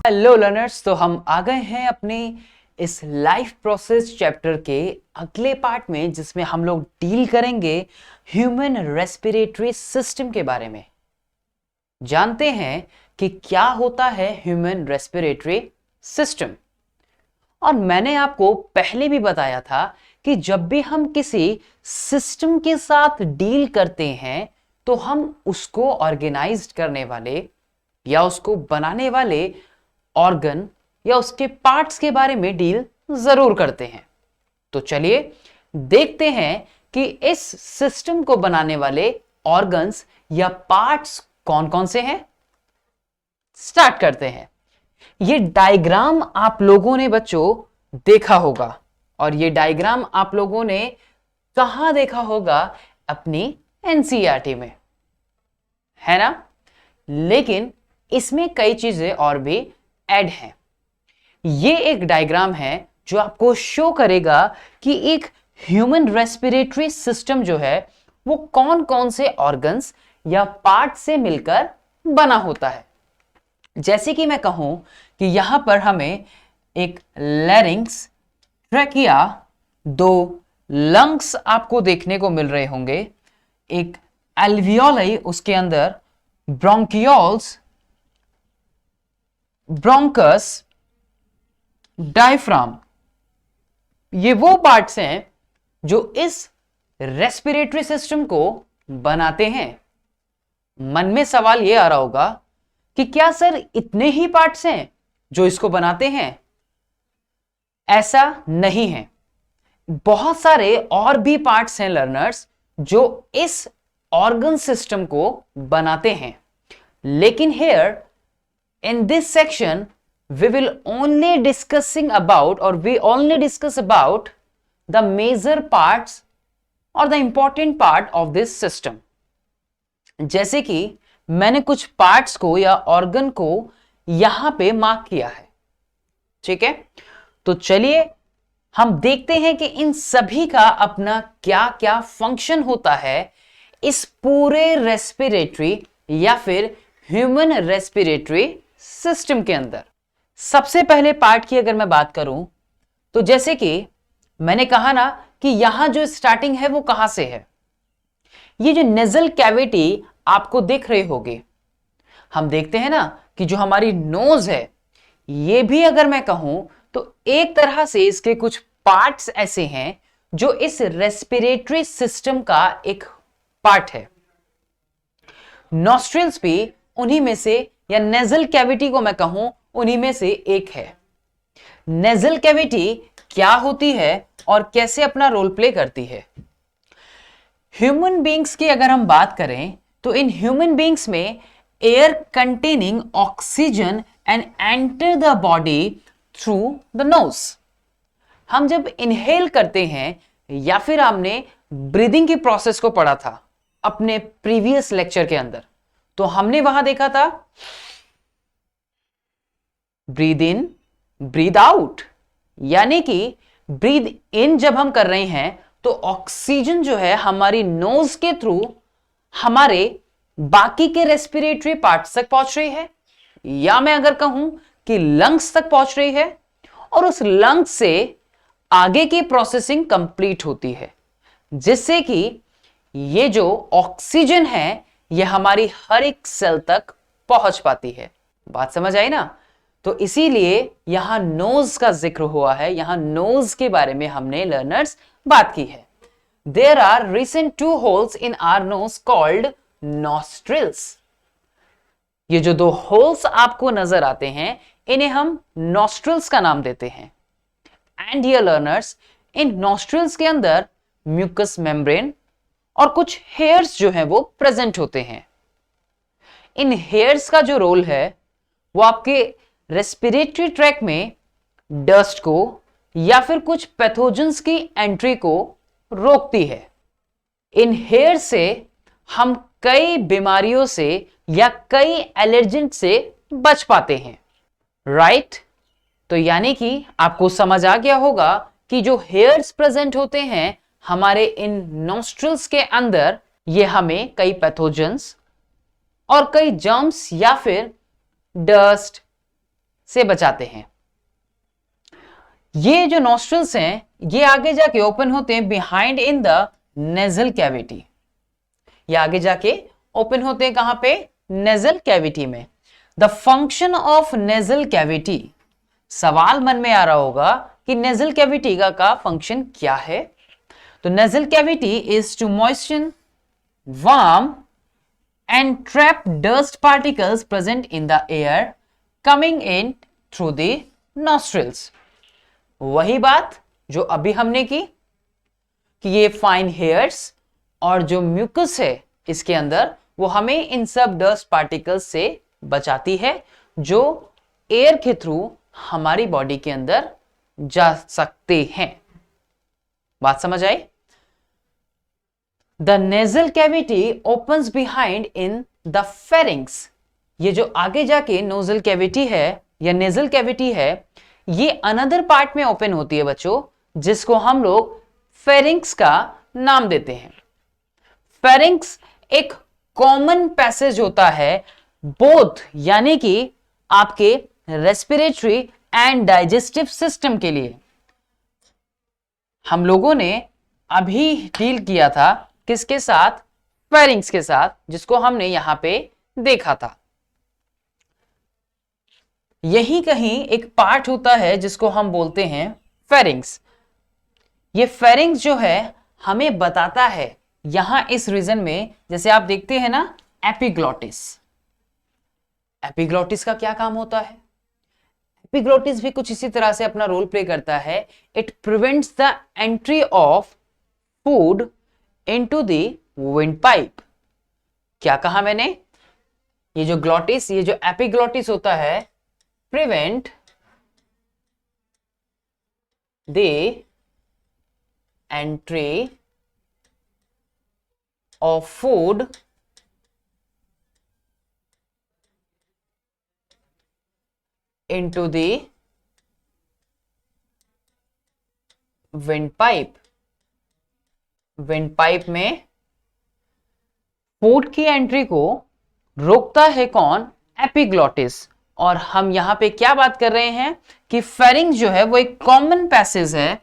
Hello learners, तो हम आ गए हैं अपने इस लाइफ प्रोसेस चैप्टर के अगले पार्ट में, जिसमें हम लोग डील करेंगे ह्यूमन रेस्पिरेटरी सिस्टम के बारे में। जानते हैं कि क्या होता है ह्यूमन रेस्पिरेटरी सिस्टम। और मैंने आपको पहले भी बताया था कि जब भी हम किसी सिस्टम के साथ डील करते हैं तो हम उसको ऑर्गेनाइज्ड करने वाले या उसको बनाने वाले ऑर्गन या उसके पार्ट्स के बारे में डील जरूर करते हैं। तो चलिए देखते हैं कि इस सिस्टम को बनाने वाले ऑर्गन्स या पार्ट्स कौन कौन से हैं। स्टार्ट करते हैं। ये डायग्राम आप लोगों ने बच्चों देखा होगा, और ये डायग्राम आप लोगों ने कहां देखा होगा? अपनी एनसीईआरटी में, है ना? लेकिन इसमें कई चीजें और भी ऐड हैं। ये एक डायग्राम है जो आपको शो करेगा कि एक ह्यूमन रेस्पिरेटरी सिस्टम जो है वो कौन कौन से ऑर्गन्स या पार्ट से मिलकर बना होता है। जैसे कि मैं कहूं कि यहां पर हमें एक लैरिंक्स, ट्रैकिया, दो लंग्स आपको देखने को मिल रहे होंगे, एक एल्वियोलाई, उसके अंदर ब्रोंकियोल्स, ब्रोंकस, डायफ्राम। ये वो पार्ट्स हैं जो इस रेस्पिरेटरी सिस्टम को बनाते हैं। मन में सवाल ये आ रहा होगा कि क्या सर इतने ही पार्ट्स हैं जो इसको बनाते हैं? ऐसा नहीं है, बहुत सारे और भी पार्ट्स हैं लर्नर्स जो इस ऑर्गन सिस्टम को बनाते हैं। लेकिन here in this section we will only discussing about, or we only discuss about the major parts or the important part of this system। जैसे कि मैंने कुछ पार्ट्स को या ऑर्गन को यहां पे मार्क किया है, ठीक है? तो चलिए हम देखते हैं कि इन सभी का अपना क्या क्या फंक्शन होता है इस पूरे रेस्पिरेटरी या फिर ह्यूमन रेस्पिरेटरी सिस्टम के अंदर। सबसे पहले पार्ट की अगर मैं बात करूं तो जैसे कि मैंने कहा ना कि यहां जो स्टार्टिंग है वो कहां से है? ये जो नेजल कैविटी आपको दिख रही होगी, हम देखते हैं ना कि जो हमारी नोज है, ये भी अगर मैं कहूं तो एक तरह से इसके कुछ पार्ट्स ऐसे हैं जो इस रेस्पिरेटरी सिस्टम का एक पार्ट है। नॉस्ट्रिल्स भी उन्हीं में से, या नेजल कैविटी को मैं कहूं उन्हीं में से एक है। नेजल कैविटी क्या होती है और कैसे अपना रोल प्ले करती है? ह्यूमन बींग्स की अगर हम बात करें तो इन ह्यूमन बींग्स में air containing oxygen and enter the body through the nose. हम जब इनहेल करते हैं, या फिर हमने ब्रीदिंग की प्रोसेस को पढ़ा था अपने प्रीवियस लेक्चर के अंदर, तो हमने वहां देखा था ब्रीद इन ब्रीद आउट, यानी कि ब्रीद इन जब हम कर रहे हैं तो ऑक्सीजन जो है हमारी नोज के थ्रू हमारे बाकी के रेस्पिरेटरी पार्ट्स तक पहुंच रही है, या मैं अगर कहूं कि लंग्स तक पहुंच रही है, और उस लंग्स से आगे की प्रोसेसिंग कंप्लीट होती है, जिससे कि ये जो ऑक्सीजन है ये हमारी हर एक सेल तक पहुंच पाती है। बात समझ आई ना? तो इसीलिए यहां नोज का जिक्र हुआ है, यहां नोज के बारे में हमने लर्नर्स बात की है। There are recent 2 holes in our nose called nostrils. ये जो 2 होल्स आपको नजर आते हैं इन्हें हम नॉस्ट्रिल्स का नाम देते हैं। एंड डियर लर्नर्स, इन नॉस्ट्रिल्स के अंदर म्यूकस मेम्ब्रेन और कुछ हेयर्स जो हैं वो प्रेजेंट होते हैं। इन हेयर्स का जो रोल है वो आपके रेस्पिरेटरी ट्रैक में डस्ट को या फिर कुछ पैथोजेंस की एंट्री को रोकती है। इन हेयर से हम कई बीमारियों से या कई एलर्जेंट से बच पाते हैं, राइट? तो यानी कि आपको समझ आ गया होगा कि जो हेयर्स प्रेजेंट होते हैं हमारे इन नॉस्ट्रिल्स के अंदर, ये हमें कई पैथोजेंस और कई जर्म्स या फिर डस्ट, से बचाते हैं। ये जो नॉस्ट्रल्स हैं ये आगे जाके ओपन होते हैं behind in the nasal cavity. ये आगे जाके ओपन होते हैं कहां पे? नेजल कैविटी में। The function of nasal cavity, सवाल मन में आ रहा होगा कि नेजल कैविटी का फंक्शन क्या है। तो nasal cavity is to moisten, warm and trap dust particles present in the air coming in through the nostrils। वही बात जो अभी हमने की कि ये फाइन हेयर्स और जो म्यूकस है इसके अंदर वो हमें इन सब डस्ट पार्टिकल्स से बचाती है जो एयर के थ्रू हमारी बॉडी के अंदर जा सकते हैं। बात समझ आई? The nasal cavity opens behind in the pharynx। ये जो आगे जाके नोजल कैविटी है या नेजल कैविटी है ये अनदर पार्ट में ओपन होती है बच्चों, जिसको हम लोग फेरिंक्स का नाम देते हैं। फेरिंक्स एक कॉमन पैसेज होता है बोथ, यानी कि आपके रेस्पिरेटरी एंड डाइजेस्टिव सिस्टम के लिए। हम लोगों ने अभी डील किया था किसके साथ? फेरिंक्स के साथ, जिसको हमने यहां पे देखा था। यही कहीं एक पार्ट होता है जिसको हम बोलते हैं फेरिंक्स। ये फेरिंक्स जो है हमें बताता है यहां इस रीजन में, जैसे आप देखते हैं ना एपिग्लॉटिस। एपिग्लॉटिस का क्या काम होता है? एपिग्लॉटिस भी कुछ इसी तरह से अपना रोल प्ले करता है। It prevents the entry of food into the windpipe। क्या कहा मैंने? ये जो ग्लॉटिस, ये जो एपिग्लॉटिस होता है, prevent the entry of food into the windpipe। Windpipe में फूड की एंट्री को रोकता है कौन? एपिग्लॉटिस। और हम यहां पे क्या बात कर रहे हैं कि फेरिंक्स जो है वो एक कॉमन पैसेज है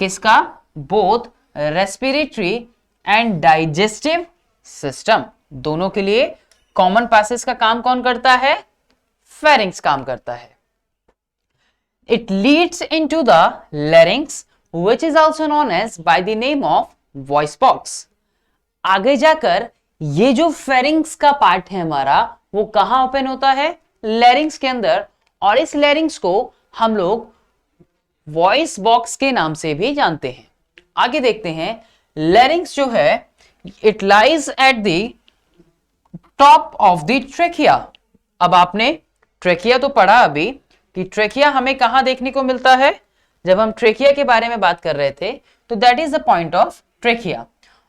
किसका? Both respiratory and digestive system, दोनों के लिए कॉमन पैसेज का काम कौन करता है? फेरिंक्स काम करता है। It leads into the larynx which is also known as by the name of voice box. आगे जाकर ये जो फेरिंक्स का पार्ट है हमारा वो कहां ओपन होता है? लैरिंक्स के अंदर। और इस लैरिंक्स को हम लोग वॉइस बॉक्स के नाम से भी जानते हैं। आगे देखते हैं। लैरिंक्स जो है it lies at the top of the trachea. अब आपने ट्रेकिया तो पढ़ा अभी कि ट्रेकिया हमें कहां देखने को मिलता है? जब हम ट्रेकिया के बारे में बात कर रहे थे तो that is the point of trachea,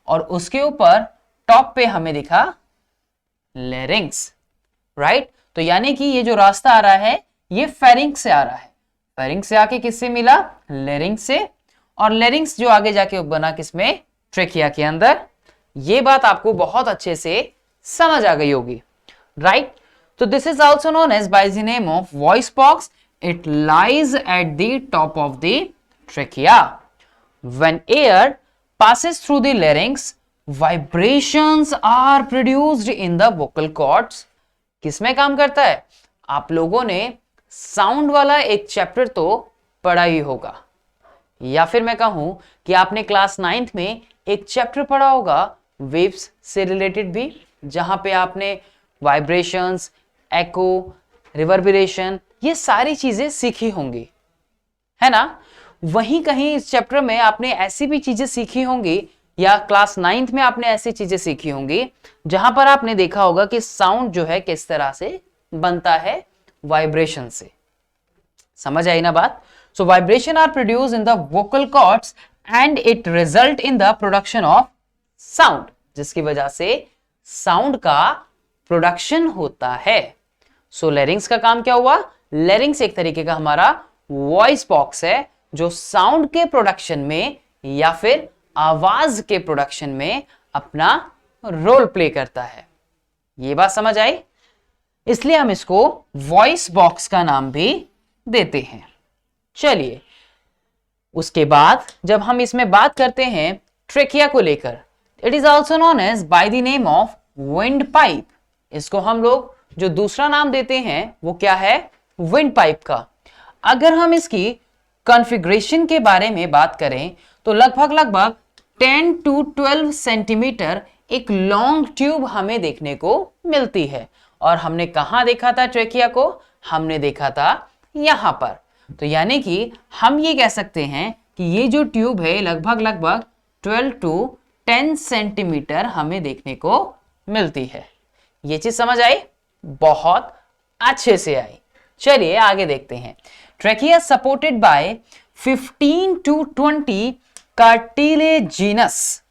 और उसके ऊपर टॉप पे हमें दिखा लैरिंक्स, राइट? तो यानी कि ये जो रास्ता आ रहा है ये फेरिंक्स से आ रहा है। फेरिंक्स से आके किससे मिला? लैरिंक्स से। और लैरिंक्स जो आगे जाके बना किसमें? ट्रेकिया के अंदर। ये बात आपको बहुत अच्छे से समझ आ गई होगी, राइट? तो this is also known as by the name of voice box. It lies at the top of the trachea. When air passes through the larynx, vibrations are produced in the vocal cords। किसमें काम करता है? आप लोगों ने sound वाला एक chapter तो पढ़ा ही होगा, या फिर मैं कहूं कि आपने क्लास 9th में एक चैप्टर पढ़ा होगा वेव्स से रिलेटेड भी, जहां पे आपने वाइब्रेशंस, एको, रिवर्बरेशन, ये सारी चीजें सीखी होंगी, है ना? वहीं कहीं इस चैप्टर में आपने ऐसी भी चीजें सीखी होंगी, या क्लास 9th में आपने ऐसी चीजें सीखी होंगी जहां पर आपने देखा होगा कि साउंड जो है किस तरह से बनता है? वाइब्रेशन से। समझ आई ना बात? So vibration are produce in the vocal cords and it result in the production of sound, जिसकी वजह से साउंड का प्रोडक्शन होता है। सो लैरिंक्स का काम क्या हुआ? लैरिंक्स एक तरीके का हमारा वॉइस बॉक्स है जो साउंड के प्रोडक्शन में या फिर आवाज के प्रोडक्शन में अपना रोल प्ले करता है। ये बात समझ आई? इसलिए हम इसको वॉइस बॉक्स का नाम भी देते हैं। चलिए, उसके बाद जब हम इसमें बात करते हैं ट्रेकिया को लेकर, it is also known as by the name of windpipe. इसको हम लोग जो दूसरा नाम देते हैं वो क्या है, विंड पाइप का। अगर हम इसकी कॉन्फ़िगरेशन के बारे में बात करें तो लगभग 10 to 12 सेंटीमीटर एक लॉन्ग ट्यूब हमें देखने को मिलती है। और हमने कहां देखा था ट्रेकिया को, हमने देखा था यहां पर। तो यानी कि हम ये कह सकते हैं कि ये जो ट्यूब है लगभग 12 to 10 सेंटीमीटर हमें देखने को मिलती है। ये चीज समझ आई, बहुत अच्छे से आई। चलिए आगे देखते हैं। Trachea supported by 15 to 20 cartilaginous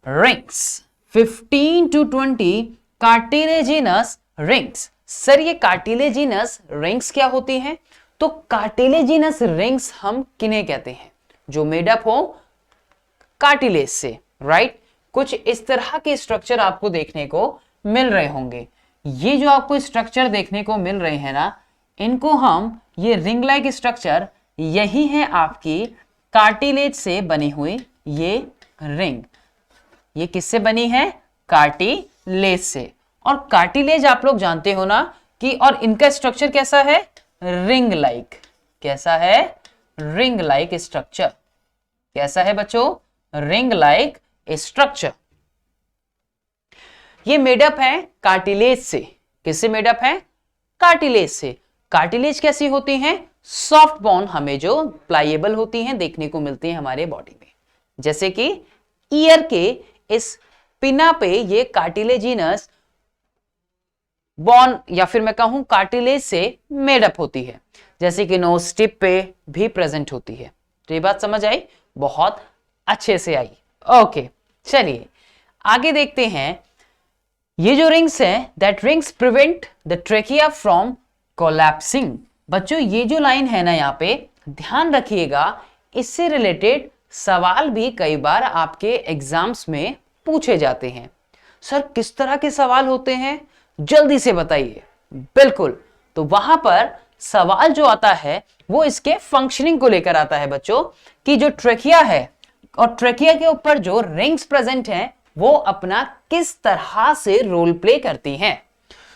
rings. 15 to 20 cartilaginous rings. Sir ये कार्टिलेजिनस रिंग्स क्या होती हैं? तो कार्टिलेजिनस रिंग्स हम किन्हें कहते हैं? जो मेडअप हो कार्टिलेज से, राइट। कुछ इस तरह के स्ट्रक्चर आपको देखने को मिल रहे होंगे। ये जो आपको स्ट्रक्चर देखने को मिल रहे हैं ना, इनको हम, ये रिंग लाइक स्ट्रक्चर, यही है आपकी कार्टिलेज से बनी हुई ये रिंग। ये किससे बनी है? कार्टिलेज से। और कार्टिलेज आप लोग जानते हो ना कि, और इनका स्ट्रक्चर कैसा है? Ring like. कैसा है? Ring like structure. कैसा है बच्चों? Ring like structure. ये मेडअप है कार्टिलेज से। किससे मेडअप है? कार्टिलेज से। कार्टिलेज कैसी होती हैं? सॉफ्ट बोन, हमें जो प्लाइएबल होती हैं देखने को मिलती हैं हमारे बॉडी में। जैसे कि ईयर के इस पिना पे ये कार्टिलेजिनस बॉन, या फिर मैं कहूं कार्टिलेज से मेडअप होती है। जैसे कि नोज टिप पे भी प्रेजेंट होती है। तो ये बात समझ आई, बहुत अच्छे से आई। ओके, चलिए आगे देखते हैं। ये जो रिंग्स हैं, that rings prevent the trachea from collapsing. बच्चों ये जो लाइन है ना, यहाँ पे ध्यान रखिएगा, इससे रिलेटेड सवाल भी कई बार आपके एग्जाम्स में पूछे जाते हैं। सर किस तरह के सवाल होते हैं, जल्दी से बताइए। बिल्कुल, तो वहां पर सवाल जो आता है वो इसके फंक्शनिंग को लेकर आता है बच्चों, कि जो ट्रेकिया है और ट्रेकिया के ऊपर जो रिंग्स प्रेजेंट हैं वो अपना किस तरह से रोल प्ले करती हैं।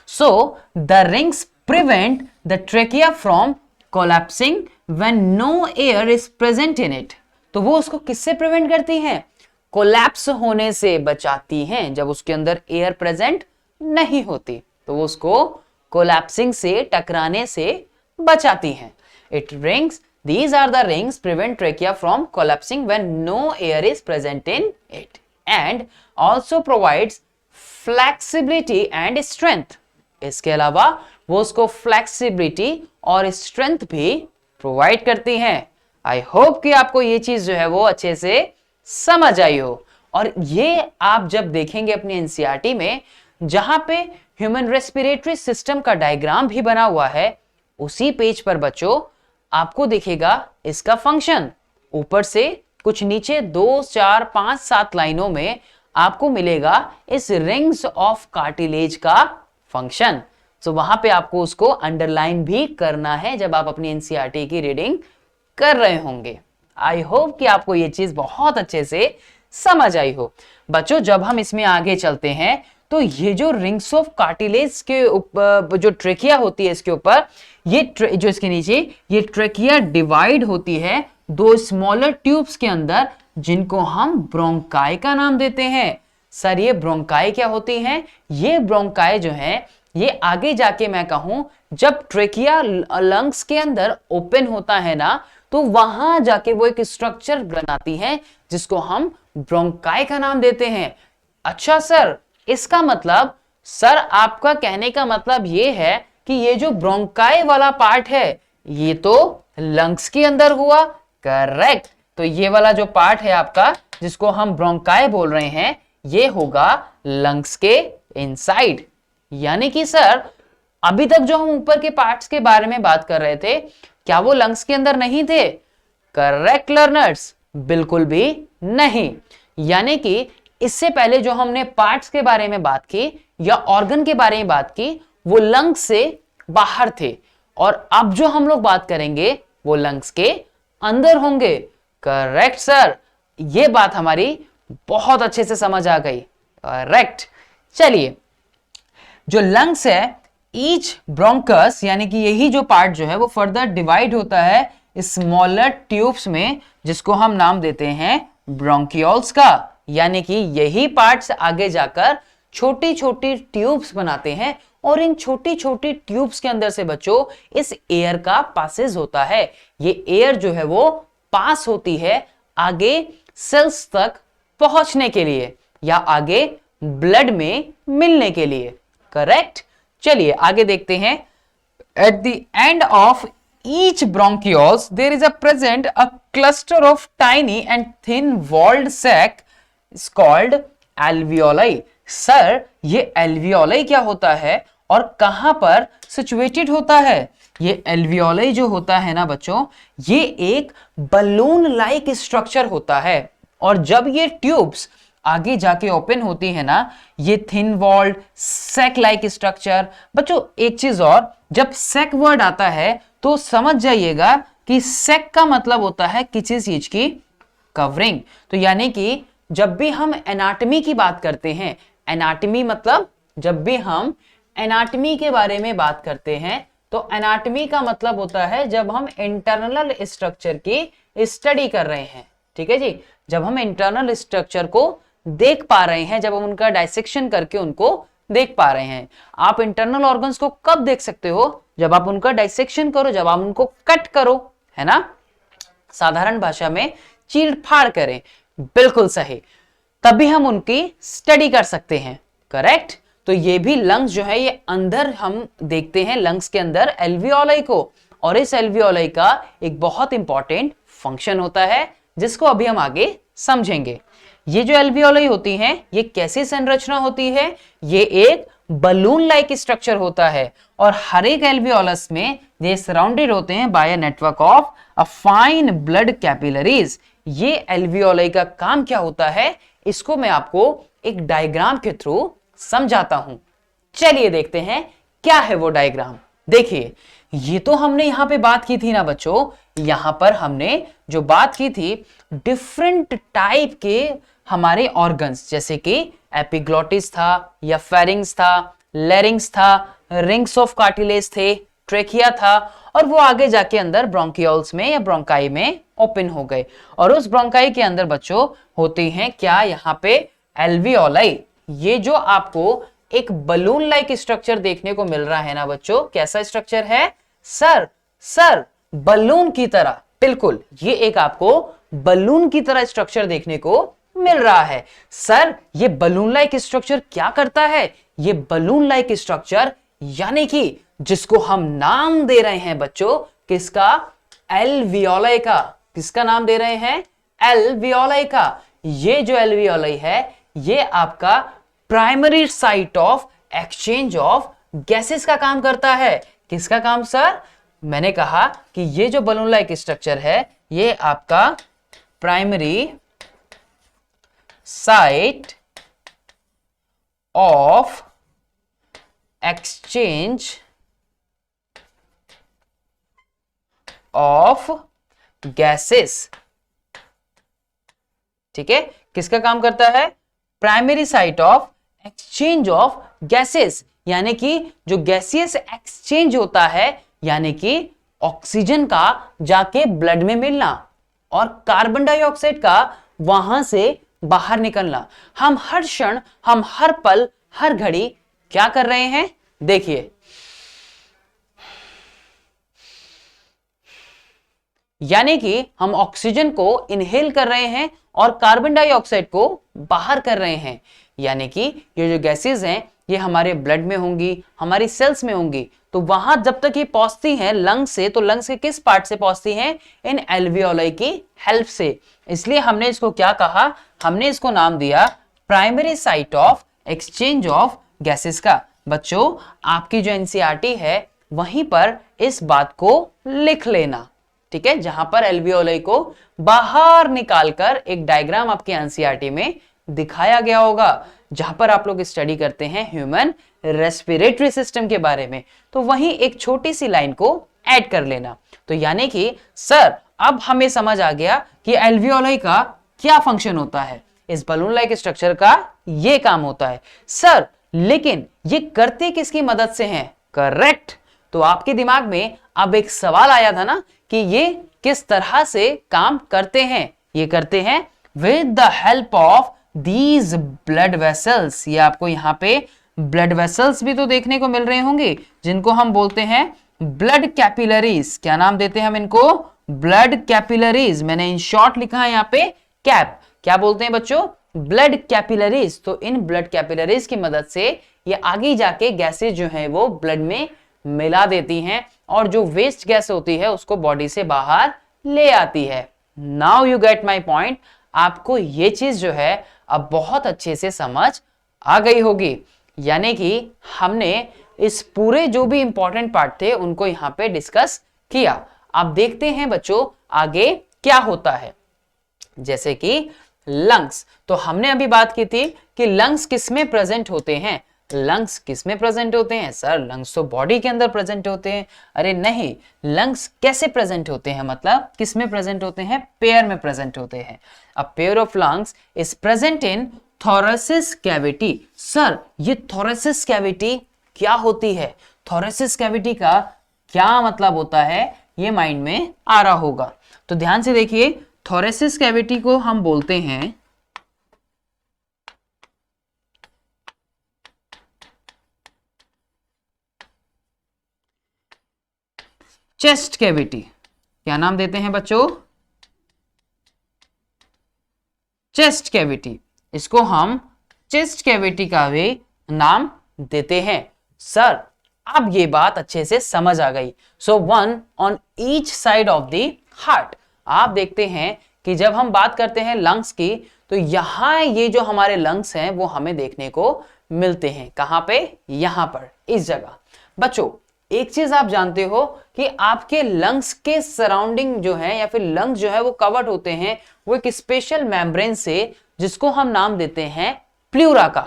So the rings prevent the trachea from collapsing when no air is present in it. तो वो उसको किससे प्रिवेंट करती हैं? कोलैप्स होने से बचाती हैं। जब उसके अंदर एयर प्रेजेंट नहीं होती तो वो उसको कोलैप्सिंग से, टकराने से बचाती हैं। It rings, these are the rings prevent trachea from collapsing when no air is present in it and also provides flexibility and strength. इसके अलावा वो उसको flexibility और strength भी प्रोवाइड करती हैं। आई होप कि आपको ये चीज जो है वो अच्छे से समझ आई हो। और ये आप जब देखेंगे अपनी एनसीईआरटी में, जहां पे ह्यूमन रेस्पिरेटरी सिस्टम का डायग्राम भी बना हुआ है, उसी पेज पर बच्चों आपको दिखेगा इसका फंक्शन। ऊपर से कुछ नीचे 2, 4, 5, 7 लाइनों में आपको मिलेगा इस रिंग्स ऑफ कार्टिलेज का फंक्शन। तो वहां पे आपको उसको अंडरलाइन भी करना है जब आप अपनी एनसीईआरटी की रीडिंग कर रहे होंगे। आई होप कि आपको ये चीज बहुत अच्छे से समझ आई हो। बच्चों जब हम इसमें आगे चलते हैं तो ये जो रिंग्स ऑफ कार्टिलेज के ऊपर जो ट्रेकिया होती है, इसके ऊपर ये जो इसके नीचे ये ट्रेकिया डिवाइड होती है 2 स्मॉलर ट्यूब्स के अंदर, जिनको हम ब्रोंकाई का नाम देते हैं। सर ये ब्रोंकाई क्या होती हैं? ये ब्रोंकाई जो है ये आगे जाके मैं कहूं, जब ट्रेकिया लंग्स के अंदर ओपन होता है ना, तो वहां जाके वो एक स्ट्रक्चर बनाती है जिसको हम ब्रोंकाई का नाम देते हैं। अच्छा सर, इसका मतलब, सर आपका कहने का मतलब ये है कि ये जो ब्रोंकाई वाला पार्ट है ये तो लंग्स के अंदर हुआ। करेक्ट। तो ये वाला जो पार्ट है आपका जिसको हम ब्रोंकाई बोल रहे हैं, ये होगा लंग्स के इनसाइड। यानी कि सर अभी तक जो हम ऊपर के पार्ट्स के बारे में बात कर रहे थे, क्या वो लंग्स के अंदर नहीं थे? करेक्ट लर्नर्स, बिल्कुल भी नहीं। यानी कि इससे पहले जो हमने पार्ट्स के बारे में बात की या ऑर्गन के बारे में बात की, वो लंग्स से बाहर थे, और अब जो हम लोग बात करेंगे वो लंग्स के अंदर होंगे। करेक्ट सर, ये बात हमारी बहुत अच्छे से समझ आ गई। करेक्ट। चलिए, जो लंग्स है, ईच ब्रोंकस यानी कि यही जो पार्ट जो है वो फर्दर डिवाइड होता है स्मॉलर ट्यूब्स में, जिसको हम नाम देते हैं ब्रोंकियोल्स का। यानी कि यही पार्ट्स आगे जाकर छोटी छोटी ट्यूब्स बनाते हैं और इन छोटी छोटी ट्यूब्स के अंदर से बच्चों इस एयर का पासेज होता है। ये एयर जो है वो पास होती है आगे सेल्स तक पहुंचने के लिए या आगे ब्लड में मिलने के लिए। करेक्ट। चलिए आगे देखते हैं। At the end of each bronchioles there is a present a cluster of tiny and thin walled sac is called alveoli। Sir, ये alveoli क्या होता है और कहां पर सिचुएटेड होता है? ये alveoli जो होता है ना बच्चों, ये एक बलून लाइक स्ट्रक्चर होता है और जब ये ट्यूब्स आगे जाके ओपन होती है ना, ये thin walled sac like structure. बच्चों एक चीज और, जब सैक वर्ड आता है तो समझ जाइएगा कि सैक का मतलब होता है किसी चीज की कवरिंग। तो यानी कि जब भी हम एनाटॉमी की बात करते हैं, एनाटॉमी मतलब जब भी हम एनाटॉमी के बारे में बात करते हैं तो एनाटॉमी का मतलब होता है जब हम इंटरनल स्ट्रक्चर की स्टडी कर रहे हैं। ठीक है जी, जब हम इंटरनल स्ट्रक्चर को देख पा रहे हैं, जब हम उनका डाइसेक्शन करके उनको देख पा रहे हैं। आप इंटरनल ऑर्गन्स को कब देख सकते हो? जब आप उनका डाइसेक्शन करो, जब आप उनको कट करो, है ना, साधारण भाषा में चीर फाड़ करें। बिल्कुल सही, तभी हम उनकी स्टडी कर सकते हैं। करेक्ट। तो ये भी लंग्स जो है ये अंदर हम देखते हैं, लंग्स के अंदर एल्वियोलाई को, और इस एल्वियोलाई का एक बहुत इंपॉर्टेंट फंक्शन होता है जिसको अभी हम आगे समझेंगे। ये जो एल्वियोलाई होती हैं ये कैसी संरचना होती है? ये एक बलून लाइक स्ट्रक्चर होता है और हर एक एल्वियोलस में ये सराउंडेड होते हैं by a network of a fine blood capillaries. ये एल्वियोलाई का काम क्या होता है इसको मैं आपको एक डायग्राम के थ्रू समझाता हूं। चलिए देखते हैं क्या है वो डायग्राम। देखिए, ये तो हमने यहां पे बात की थी ना बच्चों, यहां पर हमने जो बात की थी डिफरेंट टाइप के हमारे ऑर्गन्स, जैसे कि एपिग्लोटिस था या फेरिंग्स था, लैरिंग्स था, रिंग्स ऑफ कार्टिलेज थे, ट्रेकिया था, और वो आगे जाके अंदर ब्रोंकियोल्स में या ब्रोंकाई में ओपन हो गए। और उस ब्रोंकाई के अंदर बच्चों होती हैं क्या? यहाँ पे एल्वियोलाई। ये जो आपको एक बलून लाइक स्ट्रक्चर देखने को मिल रहा है ना बच्चों, कैसा स्ट्रक्चर है? सर बलून की तरह। बिल्कुल, ये एक आपको बलून की तरह स्ट्रक्चर देखने को मिल रहा है। सर, ये बलून लाइक स्ट्रक्चर क्या करता है? ये बलून लाइक स्ट्रक्चर यानी कि जिसको हम नाम दे रहे हैं बच्चों, किसका? एल्वियोलाई का। किसका नाम दे रहे हैं? एल्वियोलाई का। ये जो एल्वियोलाई है ये आपका primary site of exchange of gases का काम करता है। किसका काम सर? मैंने कहा कि ये जो बलून लाइक स्ट्रक्चर है ये आपका primary site of exchange of gases. ठीक है, किसका काम करता है? Primary site of exchange of gases, यानी कि जो गैसियस एक्सचेंज होता है, यानी कि ऑक्सीजन का जाके ब्लड में मिलना और कार्बन डाइऑक्साइड का वहां से बाहर निकलना। हम हर क्षण, हम हर पल, हर घड़ी क्या कर रहे हैं? देखिए, यानी कि हम ऑक्सीजन को इनहेल कर रहे हैं और कार्बन डाइऑक्साइड को बाहर कर रहे हैं। यानी कि ये जो गैसेस हैं ये हमारे ब्लड में होंगी, हमारी सेल्स में होंगी, तो वहां जब तक ये पहुंचती हैं लंग्स से, तो लंग्स के किस पार्ट से पहुंचती हैं? इन एल्वियोलाई की हेल्प से। इसलिए हमने इसको क्या कहा? हमने इसको नाम दिया primary site of exchange of gases का। बच्चों, आपकी जो एनसीईआरटी है वहीं पर इस बात को लिख लेना। ठीक है, जहां पर एल्वियोलाई को बाहर निकालकर एक डायग्राम आपके एनसीईआरटी में दिखाया गया होगा। जहां पर आप लोग स्टडी करते हैं ह्यूमन रेस्पिरेटरी सिस्टम के बारे में, तो वहीं एक छोटी सी लाइन को ऐड कर लेना। तो यानी कि सर अब हमें समझ आ गया कि एल्वियोलाई का क्या फंक्शन होता है, इस बलून लाइक स्ट्रक्चर का ये काम होता है। सर लेकिन ये करते किसकी मदद से हैं? करेक्ट। तो आपके दिमाग में अब एक सवाल आया था ना कि ये किस तरह से काम करते हैं? ये करते हैं with the help of these blood vessels. ये आपको यहाँ पे ब्लड वेसल्स भी तो देखने को मिल रहे होंगे, जिनको हम बोलते हैं ब्लड कैपिलरीज। क्या नाम देते हैं हम इनको? Blood capillaries. मैंने इन शॉर्ट लिखा है यहाँ पे कैप। क्या बोलते हैं बच्चों? Blood capillaries. तो इन ब्लड कैपिलरीज की मदद से ये आगे जाके गैसेज जो है वो ब्लड में मिला देती हैं और जो वेस्ट गैस होती है उसको बॉडी से बाहर ले आती है। Now you get my point. आपको ये चीज जो है अब बहुत अच्छे से समझ आ गई होगी। यानी कि हमने इस पूरे जो भी इंपॉर्टेंट पार्ट थे उनको यहां पे डिस्कस किया। अब देखते हैं बच्चों आगे क्या होता है। जैसे कि लंग्स, तो हमने अभी बात की थी कि लंग्स किसमें प्रेजेंट होते हैं। लंग्स किसमें प्रेजेंट होते हैं? सर लंग्स तो बॉडी के अंदर प्रेजेंट होते हैं। अरे नहीं, लंग्स कैसे प्रेजेंट होते हैं, मतलब किसमें प्रेजेंट होते हैं? पेयर में प्रेजेंट होते हैं। A pair of lungs is present in thoracic cavity. Sir ये थोरेसिस कैविटी क्या होती है? थोरेसिस कैविटी का क्या मतलब होता है ये माइंड में आ रहा होगा। तो ध्यान से देखिए, थोरेसिस कैविटी को हम बोलते हैं चेस्ट कैविटी। क्या नाम देते हैं बच्चों? Chest cavity. इसको हम चेस्ट कैविटी का भी नाम देते हैं। सर अब ये बात अच्छे से समझ आ गई। So one on each side of the heart. आप देखते हैं कि जब हम बात करते हैं लंग्स की, तो यहां ये जो हमारे लंग्स हैं वो हमें देखने को मिलते हैं। कहां पे? यहां पर, इस जगह। बच्चों एक चीज आप जानते हो कि आपके लंग्स के सराउंडिंग जो है या फिर लंग्स जो है वो कवर्ड होते हैं वो एक स्पेशल मेम्ब्रेन से, जिसको हम नाम देते हैं प्लूरा का।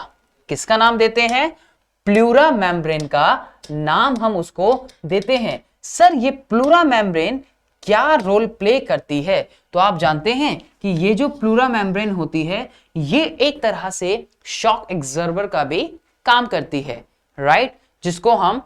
किसका नाम देते हैं? प्लूरा मेम्ब्रेन का नाम हम उसको देते हैं। सर ये प्लूरा मेम्ब्रेन क्या रोल प्ले करती है? तो आप जानते हैं कि ये जो प्लूरा मेम्ब्रेन होती है ये एक तरह से शॉक एब्जॉर्बर का भी काम करती है, राइट? जिसको हम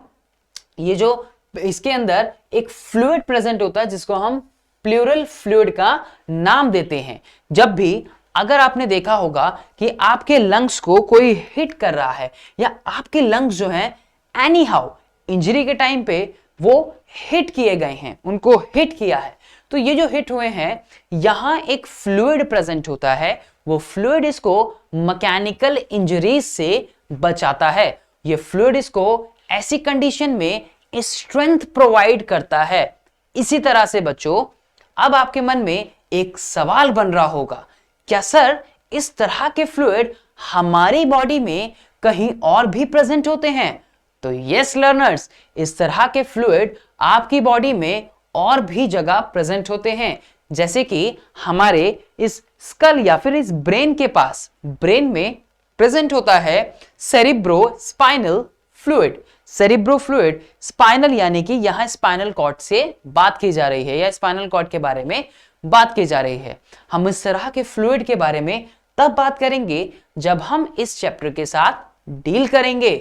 ये जो इसके अंदर एक फ्लूइड प्रेजेंट होता है जिसको हम प्लूरल फ्लूइड का नाम देते हैं। जब भी अगर आपने देखा होगा कि आपके लंग्स को कोई हिट कर रहा है या आपके लंग्स जो हैं एनी हाउ इंजरी के टाइम पे वो हिट किए गए हैं, उनको हिट किया है, तो ये जो हिट हुए हैं यहां एक फ्लूइड प्रेजेंट होता है। वो फ्लूइड इसको मैकेनिकल इंजरीज से बचाता है। ये फ्लूइड इसको ऐसी कंडीशन में स्ट्रेंथ प्रोवाइड करता है। इसी तरह से बच्चों अब आपके मन में एक सवाल बन रहा होगा, क्या सर इस तरह के फ्लूइड हमारी बॉडी में कहीं और भी प्रेजेंट होते हैं? तो यस लर्नर्स, इस तरह के फ्लूइड आपकी बॉडी में और भी जगह प्रेजेंट होते हैं। जैसे कि हमारे इस स्कल या फिर इस ब्रेन के पास, ब्रेन में प्रेजेंट होता है cerebro spinal fluid. Cerebro fluid, spinal यानी कि यहां स्पाइनल कॉर्ड से बात की जा रही है या स्पाइनल कॉर्ड के बारे में बात की जा रही है। हम इस तरह के फ्लूइड के बारे में तब बात करेंगे जब हम इस चैप्टर के साथ डील करेंगे।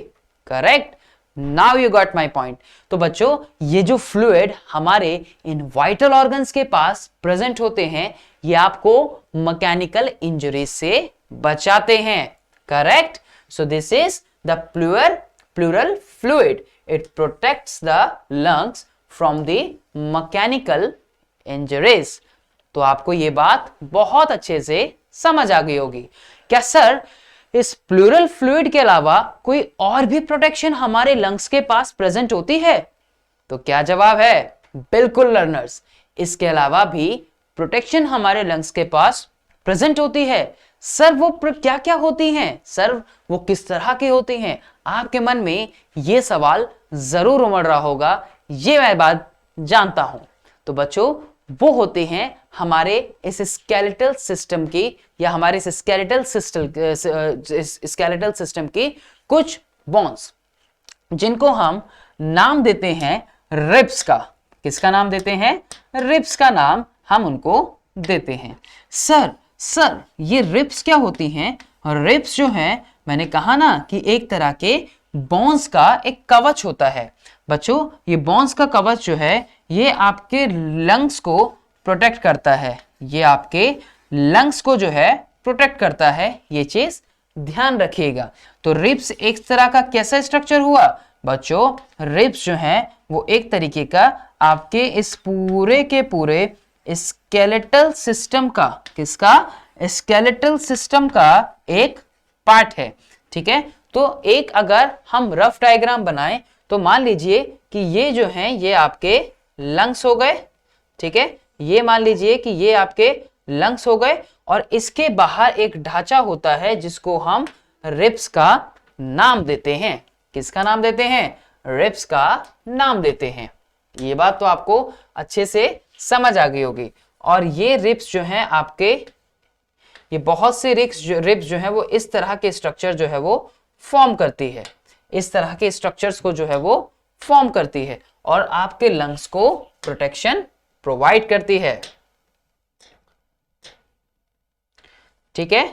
Correct? Now you got my point. तो बच्चों ये जो फ्लूइड हमारे इन वाइटल ऑर्गन्स के पास प्रेजेंट होते हैं ये आपको मैकेनिकल इंजरीज से बचाते हैं। Correct? So this is the pleural fluid. It protects the lungs from the mechanical injuries. तो आपको ये बात बहुत अच्छे से समझ आ गई होगी। क्या सर इस प्लूरल फ्लूइड के अलावा कोई और भी प्रोटेक्शन हमारे लंग्स के पास प्रेजेंट होती है? तो क्या जवाब है? बिल्कुल लर्नर्स, इसके अलावा भी प्रोटेक्शन हमारे लंग्स के पास प्रेजेंट होती है। सर वो क्या क्या होती हैं? सर वो किस तरह की होती हैं? आपके मन में ये सवाल जरूर उमड़ रहा होगा, ये मैं बात जानता हूं। तो बच्चों वो होते हैं हमारे इस स्केलेटल सिस्टम की या हमारे इस स्केलेटल सिस्टम की कुछ बोन्स, जिनको हम नाम देते हैं रिब्स का। किसका नाम देते हैं? रिब्स का नाम हम उनको देते हैं। सर ये रिब्स क्या होती हैं? रिब्स जो है, मैंने कहा ना कि एक तरह के बोन्स का एक कवच होता है। बच्चों, ये बोन्स का कवच जो है ये आपके लंग्स को प्रोटेक्ट करता है। ये आपके लंग्स को जो है प्रोटेक्ट करता है, ये चीज ध्यान रखिएगा। तो रिब्स एक तरह का कैसा स्ट्रक्चर हुआ बच्चों? रिब्स जो है वो एक तरीके का आपके इस पूरे के पूरे स्केलेटल सिस्टम का, किसका? स्केलेटल सिस्टम का एक पार्ट है। ठीक है, तो एक अगर हम रफ डायग्राम बनाएं तो मान लीजिए कि ये जो हैं ये आपके लंग्स हो गए। ठीक है, ये मान लीजिए कि ये आपके लंग्स हो गए और इसके बाहर एक ढांचा होता है जिसको हम रिब्स का नाम देते हैं। किसका नाम देते हैं? रिब्स का नाम देते हैं। ये बात तो आपको अच्छे से समझ आ गई होगी। और ये रिब्स जो हैं आपके, ये बहुत से रिब्स जो है वो इस तरह के स्ट्रक्चर जो है वो फॉर्म करती है, इस तरह के स्ट्रक्चर्स को जो है वो फॉर्म करती है और आपके लंग्स को प्रोटेक्शन प्रोवाइड करती है। ठीक है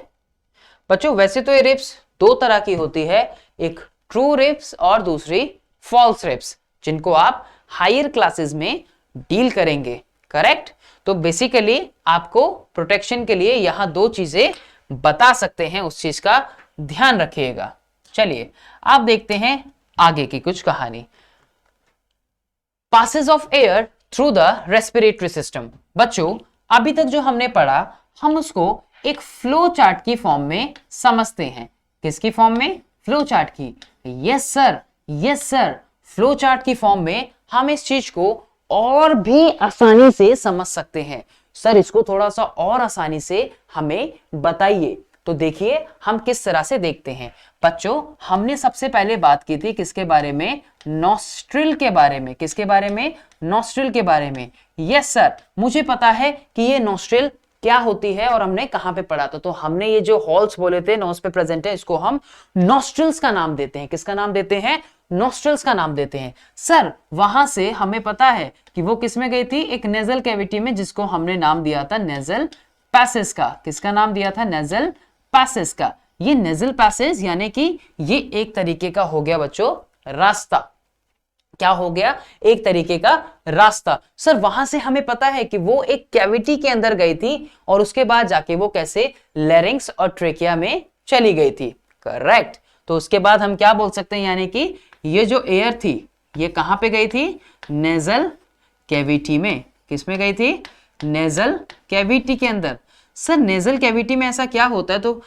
बच्चों, वैसे तो ये रिब्स दो तरह की होती है, एक ट्रू रिब्स और दूसरी फॉल्स रिब्स, जिनको आप हायर क्लासेस में डील करेंगे। करेक्ट? तो बेसिकली आपको प्रोटेक्शन के लिए यहां दो चीजें बता सकते हैं, उस चीज का ध्यान रखिएगा। चलिए आप देखते हैं आगे की कुछ कहानी। Passage of air through the respiratory system. बच्चों, अभी तक जो हमने पढ़ा हम उसको एक फ्लो चार्ट की फॉर्म में समझते हैं। किसकी फॉर्म में? फ्लो चार्ट की। यस सर, फ्लो चार्ट की फॉर्म में हम इस चीज को और भी आसानी से समझ सकते हैं। सर, इसको थोड़ा सा और आसानी से हमें बताइए। तो देखिए हम किस तरह से देखते हैं। बच्चों, हमने सबसे पहले बात की थी किसके बारे में? नॉस्ट्रिल के बारे में। किसके बारे में? नॉस्ट्रिल के बारे में। यस सर, मुझे पता है कि ये नॉस्ट्रिल क्या होती है और हमने कहां पे पढ़ा था। तो हमने ये जो हॉल्स बोले थे नोज पे प्रेजेंट है, इसको हम नॉस्ट्रिल्स का नाम देते हैं। किसका नाम देते हैं? नॉस्ट्रिल्स का नाम देते हैं। सर, वहां से हमें पता है कि वो किस में गई थी? एक नेजल कैविटी में, जिसको हमने नाम दिया था नेजल पैसेज का। किसका नाम दिया था? नेजल पैसेज का। ये नेजल पैसेज यानी कि ये एक तरीके का हो गया बच्चों रास्ता। क्या हो गया? एक तरीके का रास्ता। सर, वहां से हमें पता है कि वो एक कैविटी के अंदर गई थी और उसके बाद जाके वो कैसे लैरिंक्स और ट्रेकिया में चली गई थी। करेक्ट? तो उसके बाद हम क्या बोल सकते हैं, यानी कि ये जो एयर थी ये कहां पे गई थी? नेजल कैविटी में। किस में गई थी? नेजल कैविटी के अंदर। सर, नेजल कैविटी में ऐसा क्या होता है? तो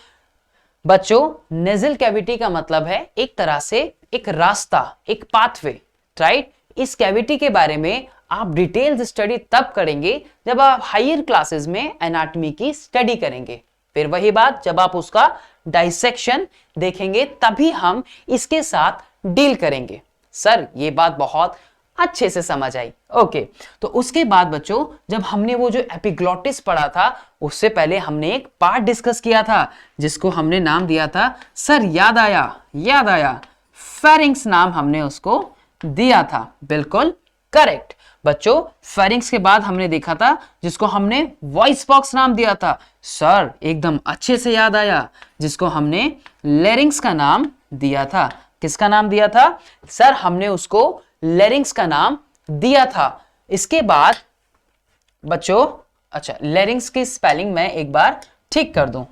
बच्चों, नेजल कैविटी का मतलब है एक तरह से एक रास्ता, एक पाथवे। राइट? इस कैविटी के बारे में आप डिटेल्स स्टडी तब करेंगे जब आप हायर क्लासेस में एनाटॉमी की स्टडी करेंगे। फिर वही बात, जब आप उसका डाइसेक्शन देखेंगे तभी हम इसके साथ डील करेंगे। सर, ये बात बहुत अच्छे से समझ आई। ओके, तो उसके बाद बच्चों, जब हमने वो जो एपिग्लॉटिस पढ़ा था उससे पहले हमने एक पार्ट डिस्कस किया था जिसको हमने नाम दिया था, सर याद आया, फेरिंग्स नाम हमने उसको दिया था। बिल्कुल करेक्ट बच्चों, फेरिंग्स के बाद हमने देखा था जिसको हमने वॉइस बॉक्स नाम दिया था। सर, एकदम अच्छे से याद आया, जिसको हमने लैरिंग्स का नाम दिया था। किसका नाम दिया था? सर, हमने उसको लैरिंग्स का नाम दिया था। इसके बाद बच्चों, अच्छा, लैरिंग्स की स्पेलिंग मैं एक बार ठीक कर दूं,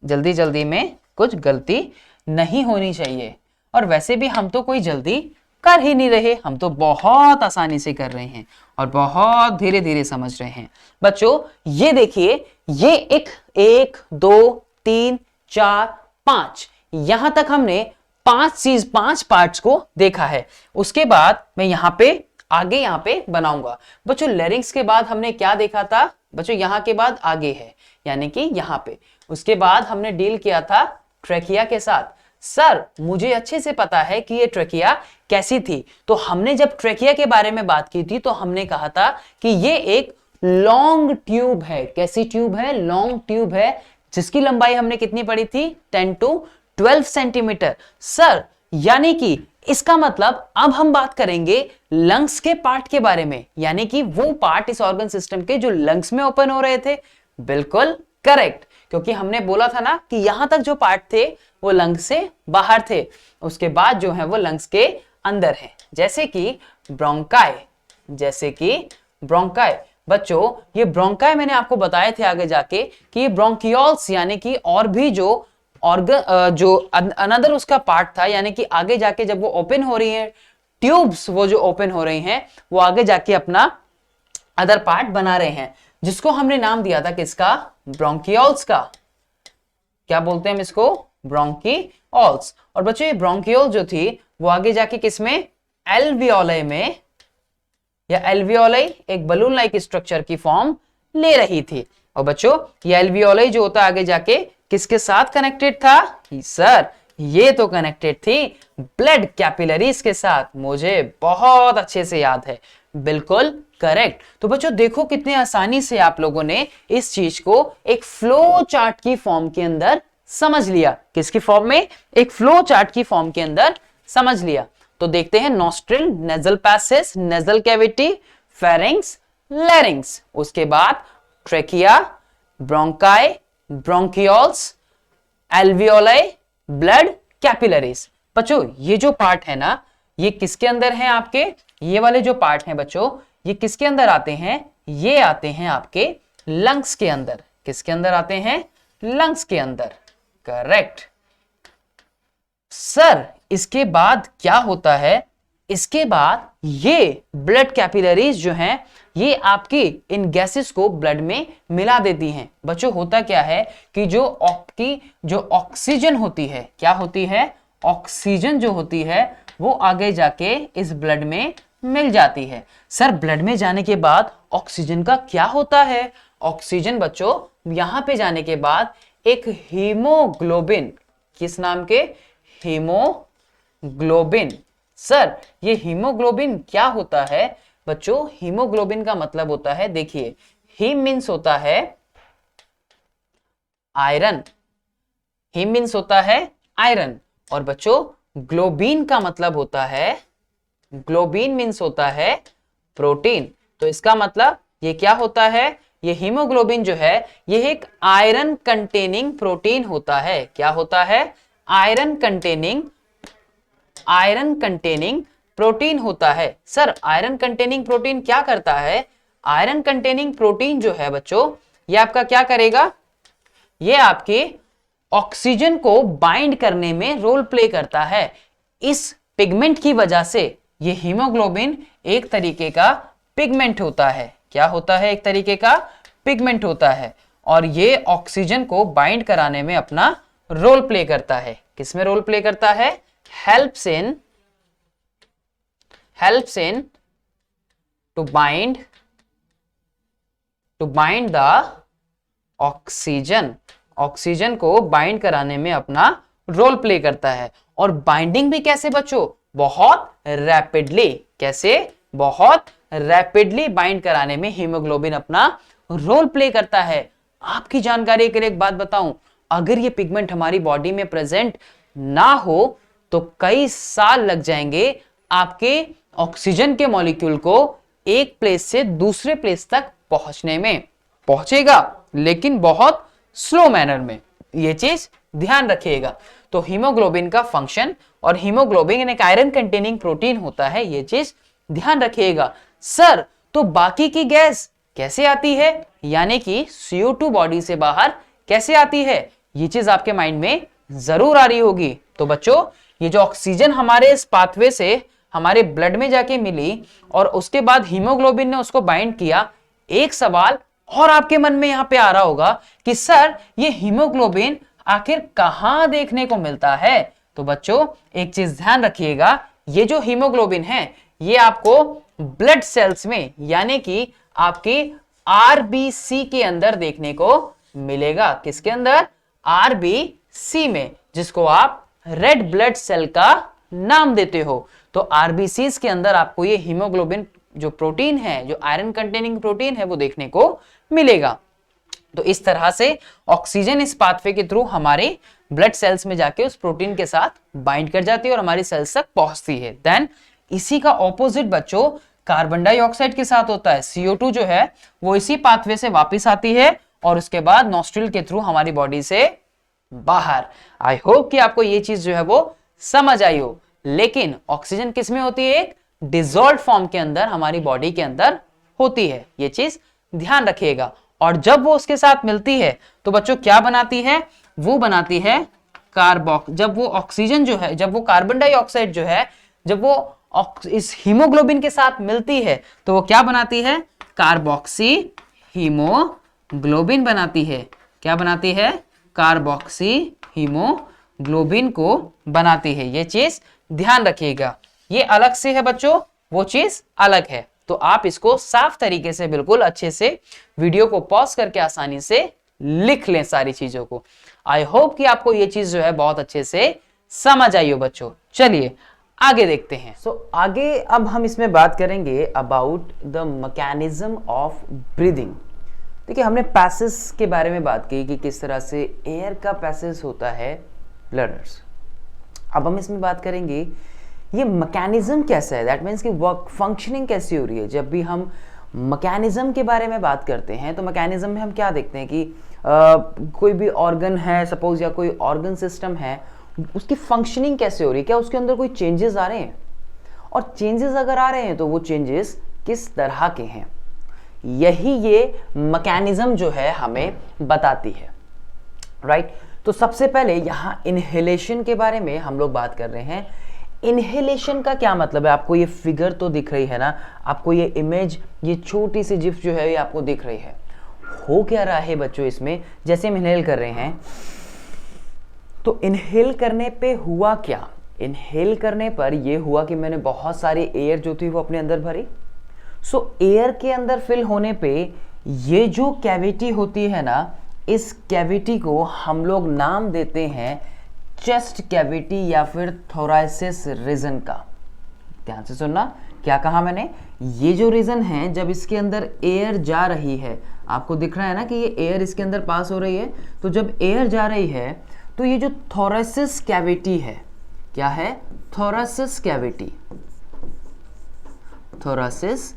जल्दी में कुछ गलती नहीं होनी चाहिए। और वैसे भी हम तो कोई जल्दी कर ही नहीं रहे, हम तो बहुत आसानी से कर रहे हैं और बहुत धीरे धीरे समझ रहे हैं। बच्चों, ये देखिए, ये एक 1 2 3 4 5, यहां तक हमने 5 पार्ट्स को देखा है। उसके बाद मैं यहां पे बनाऊंगा। बच्चों, लैरिंग्स के बाद हमने क्या देखा था? बच्चों, यहां के बाद आगे है, यानी कि यहां पे। उसके बाद हमने डील किया था ट्रेकिया के साथ। सर, मुझे अच्छे से पता है कि ये ट्रेकिया कैसी थी। तो हमने जब ट्रेकिया के बारे में बात की थी तो हमने कहा था कि ये एक लॉन्ग ट्यूब है। कैसी ट्यूब है? लॉन्ग ट्यूब है, जिसकी लंबाई हमने कितनी पढ़ी थी? 10 to 12 सेंटीमीटर। सर यानी कि इसका मतलब अब हम बात करेंगे लंग्स के पार्ट के बारे में, यानी कि वो पार्ट इस ऑर्गन सिस्टम के जो लंग्स में ओपन हो रहे थे। बिल्कुल करेक्ट, क्योंकि हमने बोला था ना कि यहां तक जो पार्ट थे वो लंग्स से बाहर थे, उसके बाद जो है वो लंग्स के अंदर है, जैसे कि ब्रोंकाई। जैसे कि ब्रोंकाई बच्चों, ये ब्रोंकाई मैंने आपको बताए थे आगे जाके कि ये ब्रोंकियोल्स यानी कि और भी जो ऑर्गन जो अनदर उसका पार्ट था, यानी कि आगे जाके जब वो ओपन हो रही है ट्यूब्स, वो जो ओपन हो रही हैं वो आगे जाके अपना अदर पार्ट बना रहे हैं, जिसको हमने नाम दिया था किसका? ब्रोंकियोल्स का। क्या बोलते हैं हम इसको? ब्रोंकियोल्स। और बच्चों ये ब्रोंकियोल जो थी वो आगे जाके किसमें? एल्वियोलाई में, या एल्वियोलाई एक बलून लाइक स्ट्रक्चर की फॉर्म ले रही थी। और बच्चों ये एल्वियोलाई जो होता है आगे जाके किसके साथ कनेक्टेड था? सर ये तो कनेक्टेड थी ब्लड कैपिलरीज के साथ। मुझे बहुत अच्छे से याद है। बिल्कुल करेक्ट। तो बच्चों देखो कितने आसानी से आप लोगों ने इस चीज को एक फ्लो चार्ट की फॉर्म के अंदर समझ लिया। किसकी फॉर्म में? एक फ्लो चार्ट की फॉर्म के अंदर समझ लिया। तो देखते हैं nostril, nasal passage, nasal cavity, pharynx, लैरिंग्स, उसके बाद trachea, bronchi, bronchioles, alveoli, blood capillaries. बच्चों ये जो पार्ट है ना, ये किसके अंदर है आपके? ये वाले जो पार्ट हैं बच्चों, ये किसके अंदर आते हैं? ये आते हैं आपके लंग्स के अंदर। किसके अंदर आते हैं? लंग्स के अंदर। करेक्ट। सर इसके बाद क्या होता है? इसके बाद ये ब्लड कैपिलरीज जो हैं ये आपकी इन गैसेस को ब्लड में मिला देती हैं। बच्चों होता क्या है कि जो ऑक्सीजन होती है, क्या होती है? ऑक्सीजन जो होती है वो आगे जाके इस ब्लड में मिल जाती है। सर ब्लड में जाने के बाद ऑक्सीजन का क्या होता है? ऑक्सीजन बच्चों यहां पे जाने के बाद एक हीमोग्लोबिन, किस नाम के? हीमोग्लोबिन। सर ये हीमोग्लोबिन क्या होता है? बच्चों हीमोग्लोबिन का मतलब होता है, देखिए हीम मीन्स होता है आयरन, हीम मीन्स होता है आयरन, और बच्चों ग्लोबिन का मतलब होता है, ग्लोबिन मीन्स होता है प्रोटीन। तो इसका मतलब ये क्या होता है? ये हीमोग्लोबिन जो है ये एक आयरन कंटेनिंग प्रोटीन होता है। क्या होता है? आयरन कंटेनिंग प्रोटीन होता है। सर आयरन कंटेनिंग प्रोटीन क्या करता है? आयरन कंटेनिंग प्रोटीन जो है बच्चों ये आपका क्या करेगा? ये आपके ऑक्सीजन को बाइंड करने में रोल प्ले करता है। इस पिगमेंट की वजह से ये हीमोग्लोबिन एक तरीके का पिगमेंट होता है। क्या होता है? एक तरीके का पिगमेंट होता है, और ये ऑक्सीजन को बाइंड कराने में अपना रोल प्ले करता है। किसमें रोल प्ले करता है? Helps in to bind the oxygen. Oxygen को बाइंड कराने में अपना रोल प्ले करता है। और बाइंडिंग भी कैसे बच्चों? बहुत रैपिडली। कैसे? बहुत रैपिडली बाइंड कराने में हीमोग्लोबिन अपना रोल प्ले करता है। आपकी जानकारी के लिए एक बात बताऊं, अगर ये पिगमेंट हमारी बॉडी में प्रेजेंट ना हो तो कई साल लग जाएंगे आपके ऑक्सीजन के मॉलिक्यूल को एक प्लेस से दूसरे प्लेस तक पहुंचने में। पहुंचेगा लेकिन बहुत स्लो मैनर में, ये चीज ध्यान रखिएगा। तो हीमोग्लोबिन का फंक्शन, और हीमोग्लोबिन एक आयरन कंटेनिंग प्रोटीन होता है, ये चीज ध्यान रखिएगा। सर तो बाकी की गैस कैसे आती है? यानी कि CO2 बॉडी से बाहर कैसे आती है? ये चीज आपके माइंड में जरूर आ रही होगी। तो बच्चों ये जो ऑक्सीजन हमारे इस पाथवे से हमारे ब्लड में जाके मिली और उसके बाद हीमोग्लोबिन ने उसको बाइंड किया, एक सवाल और आपके मन में यहां पे आ रहा होगा कि सर ये हीमोग्लोबिन आखिर कहां देखने को मिलता है? तो बच्चों एक चीज ध्यान रखिएगा, ये जो हीमोग्लोबिन है ये आपको ब्लड सेल्स में यानी कि आपकी RBC के अंदर देखने को मिलेगा। किसके अंदर? RBC में, जिसको आप रेड ब्लड सेल का नाम देते हो। तो RBCs के अंदर आपको ये हीमोग्लोबिन जो प्रोटीन है, जो आयरन कंटेनिंग प्रोटीन है, वो देखने को मिलेगा। तो इस तरह से ऑक्सीजन इस पाथवे के थ्रू हमारे ब्लड सेल्स में जाके उस प्रोटीन के साथ बाइंड कर जाती है और हमारी सेल्स तक पहुंचती है। देन इसी का ऑपोजिट बच्चों कार्बन डाइऑक्साइड के साथ होता है। CO2 जो है वो इसी पाथवे से वापस आती है और उसके बाद नॉस्ट्रिल के थ्रू हमारी बॉडी से बाहर। आई होप कि आपको ये चीज जो है वो समझ आई हो। लेकिन ऑक्सीजन किस में होती है? एक डिसॉल्व्ड फॉर्म के अंदर हमारी बॉडी के अंदर होती है, ये चीज ध्यान रखिएगा। और जब वो उसके साथ मिलती है तो बच्चों क्या बनाती है? वो बनाती है कार्बोक्स। जब वो ऑक्सीजन जो है, जब वो कार्बन डाइऑक्साइड जो है, जब वो इस हीमोग्लोबिन के साथ मिलती है तो वो क्या बनाती है? कार्बोक्सी हीमोग्लोबिन बनाती है। क्या बनाती है? कार्बोक्सी हीमोग्लोबिन को बनाती है। ये चीज ध्यान रखिएगा। ये अलग से है बच्चों, वो चीज अलग है। तो आप इसको साफ तरीके से बिल्कुल अच्छे से वीडियो को पॉज करके आसानी से लिख लें सारी चीजों को। आई होप कि आपको ये चीज जो है बहुत अच्छे से समझ आई हो बच्चों। चलिए आगे देखते हैं। आगे अब हम इसमें बात करेंगे about the mechanism of breathing. देखिए हमने पैसेज के बारे में बात की कि किस तरह से एयर का पैसेज होता है लर्नर्स। अब हम इसमें बात करेंगे ये मैकेनिज्म कैसा है, दैट मीन्स कि वर्क फंक्शनिंग कैसी हो रही है। जब भी हम मैकेनिज्म के बारे में बात करते हैं तो मैकेनिज्म में हम क्या देखते हैं कि कोई भी ऑर्गन है सपोज, या कोई ऑर्गन सिस्टम है, उसकी फंक्शनिंग कैसे हो रही है, क्या उसके अंदर कोई चेंजेस आ रहे हैं, और चेंजेस अगर आ रहे हैं तो वो चेंजेस किस तरह के हैं, यही ये मैकेनिज्म जो है हमें बताती है, राइट। तो सबसे पहले यहाँ इनहेलेशन के बारे में हम लोग बात कर रहे हैं। इनहेलेशन का क्या मतलब है? आपको ये फिगर तो दिख रही है ना, आपको ये इमेज, ये छोटी सी जिफ जो है ये आपको दिख रही है। हो क्या रहा है बच्चों इसमें? जैसे हम इनहेल कर रहे हैं तो इनहेल करने पे हुआ क्या? इनहेल करने पर ये हुआ कि मैंने बहुत सारी एयर जो थी वो अपने अंदर भरी। एयर के अंदर फिल होने पे ये जो कैविटी होती है ना, इस कैविटी को हम लोग नाम देते हैं चेस्ट कैविटी या फिर थोरैसिस रीजन का। ध्यान से सुनना, क्या कहा मैंने? ये जो रीजन है, जब इसके अंदर एयर जा रही है, आपको दिख रहा है ना कि ये एयर इसके अंदर पास हो रही है, तो जब एयर जा रही है तो ये जो थोरैसिस कैविटी है, क्या है? थोरैसिस कैविटी। थोरैसिस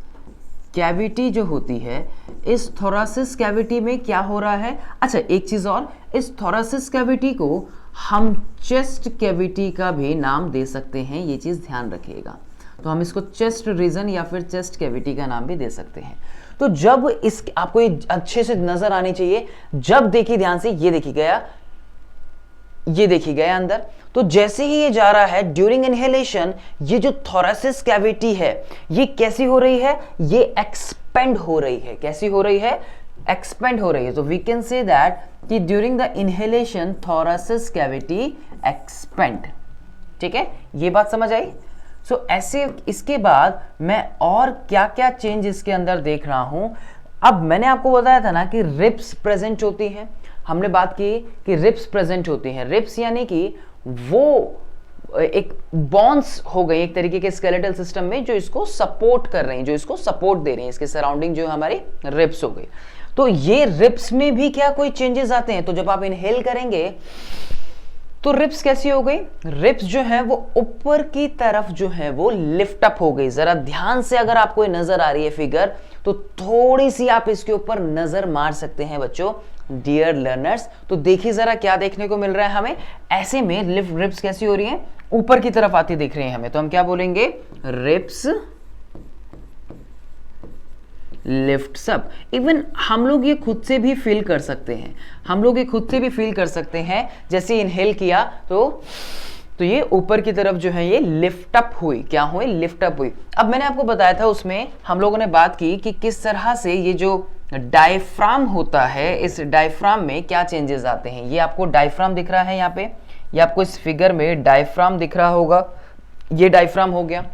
कैविटी जो होती है, इस थोरैसिस कैविटी में क्या हो रहा है? अच्छा एक चीज और, इस थोरैसिस कैविटी को हम चेस्ट कैविटी का भी नाम दे सकते हैं, ये चीज ध्यान रखिएगा। तो हम इसको चेस्ट रीजन या फिर चेस्ट कैविटी का नाम भी दे सकते हैं। तो जब इस आपको ये अच्छे से नजर आनी चाहिए, जब देखिए ध्यान से, ये देखी गया, ये देखी गया अंदर। तो जैसे ही ये जा रहा है ड्यूरिंग इनहेलेशन, ये जो थोरैसिस कैविटी है ये कैसी हो रही है? ये एक्सपेंड हो रही है। कैसी हो रही है? एक्सपेंड हो रही है। तो वी कैन से दैट कि during the inhalation thoracic cavity expand. ठीक है, ये बात समझ आई? ऐसे इसके बाद मैं और क्या क्या चेंज इसके अंदर देख रहा हूं। अब मैंने आपको बताया था ना कि रिब्स प्रेजेंट होती हैं। हमने बात की कि रिब्स प्रेजेंट होती हैं। रिब्स यानी कि वो एक बॉन्स हो गई एक तरीके के स्केलेटल सिस्टम में, जो इसको सपोर्ट कर रही हैं, जो इसको सपोर्ट दे रही हैं, इसके सराउंडिंग जो हमारी रिब्स हो गई। तो ये रिब्स में भी क्या कोई चेंजेस आते हैं? तो जब आप इनहेल करेंगे तो रिब्स कैसी हो गई? रिब्स जो है वो ऊपर की तरफ जो है वो लिफ्ट अप हो गई। जरा ध्यान से अगर आपको नजर आ रही है फिगर, तो थोड़ी सी आप इसके ऊपर नजर मार सकते हैं बच्चों, डियर लर्नर्स। तो देखिए जरा क्या देखने को मिल रहा है हमें। ऐसे में रिब्स कैसी हो रही हैं? ऊपर की तरफ आती दिख रही हैं हमें। तो हम क्या बोलेंगे? Ribs lifts up. इवन हम लोग ये खुद से भी फील कर सकते हैं, हम लोग ये खुद से भी फील कर सकते हैं। जैसे इनहेल किया तो ये ऊपर की तरफ जो है ये लिफ्ट अप हुई। क्या हुई? लिफ्ट अप हुई। अब मैंने आपको बताया था, उसमें हम लोगों ने बात की कि किस तरह से ये जो डायफ्राम होता है, इस डायफ्राम में क्या चेंजेस आते हैं। ये आपको डायफ्राम दिख रहा है यहाँ पे, ये आपको इस फिगर में डायफ्राम दिख रहा होगा। ये डायफ्राम हो गया।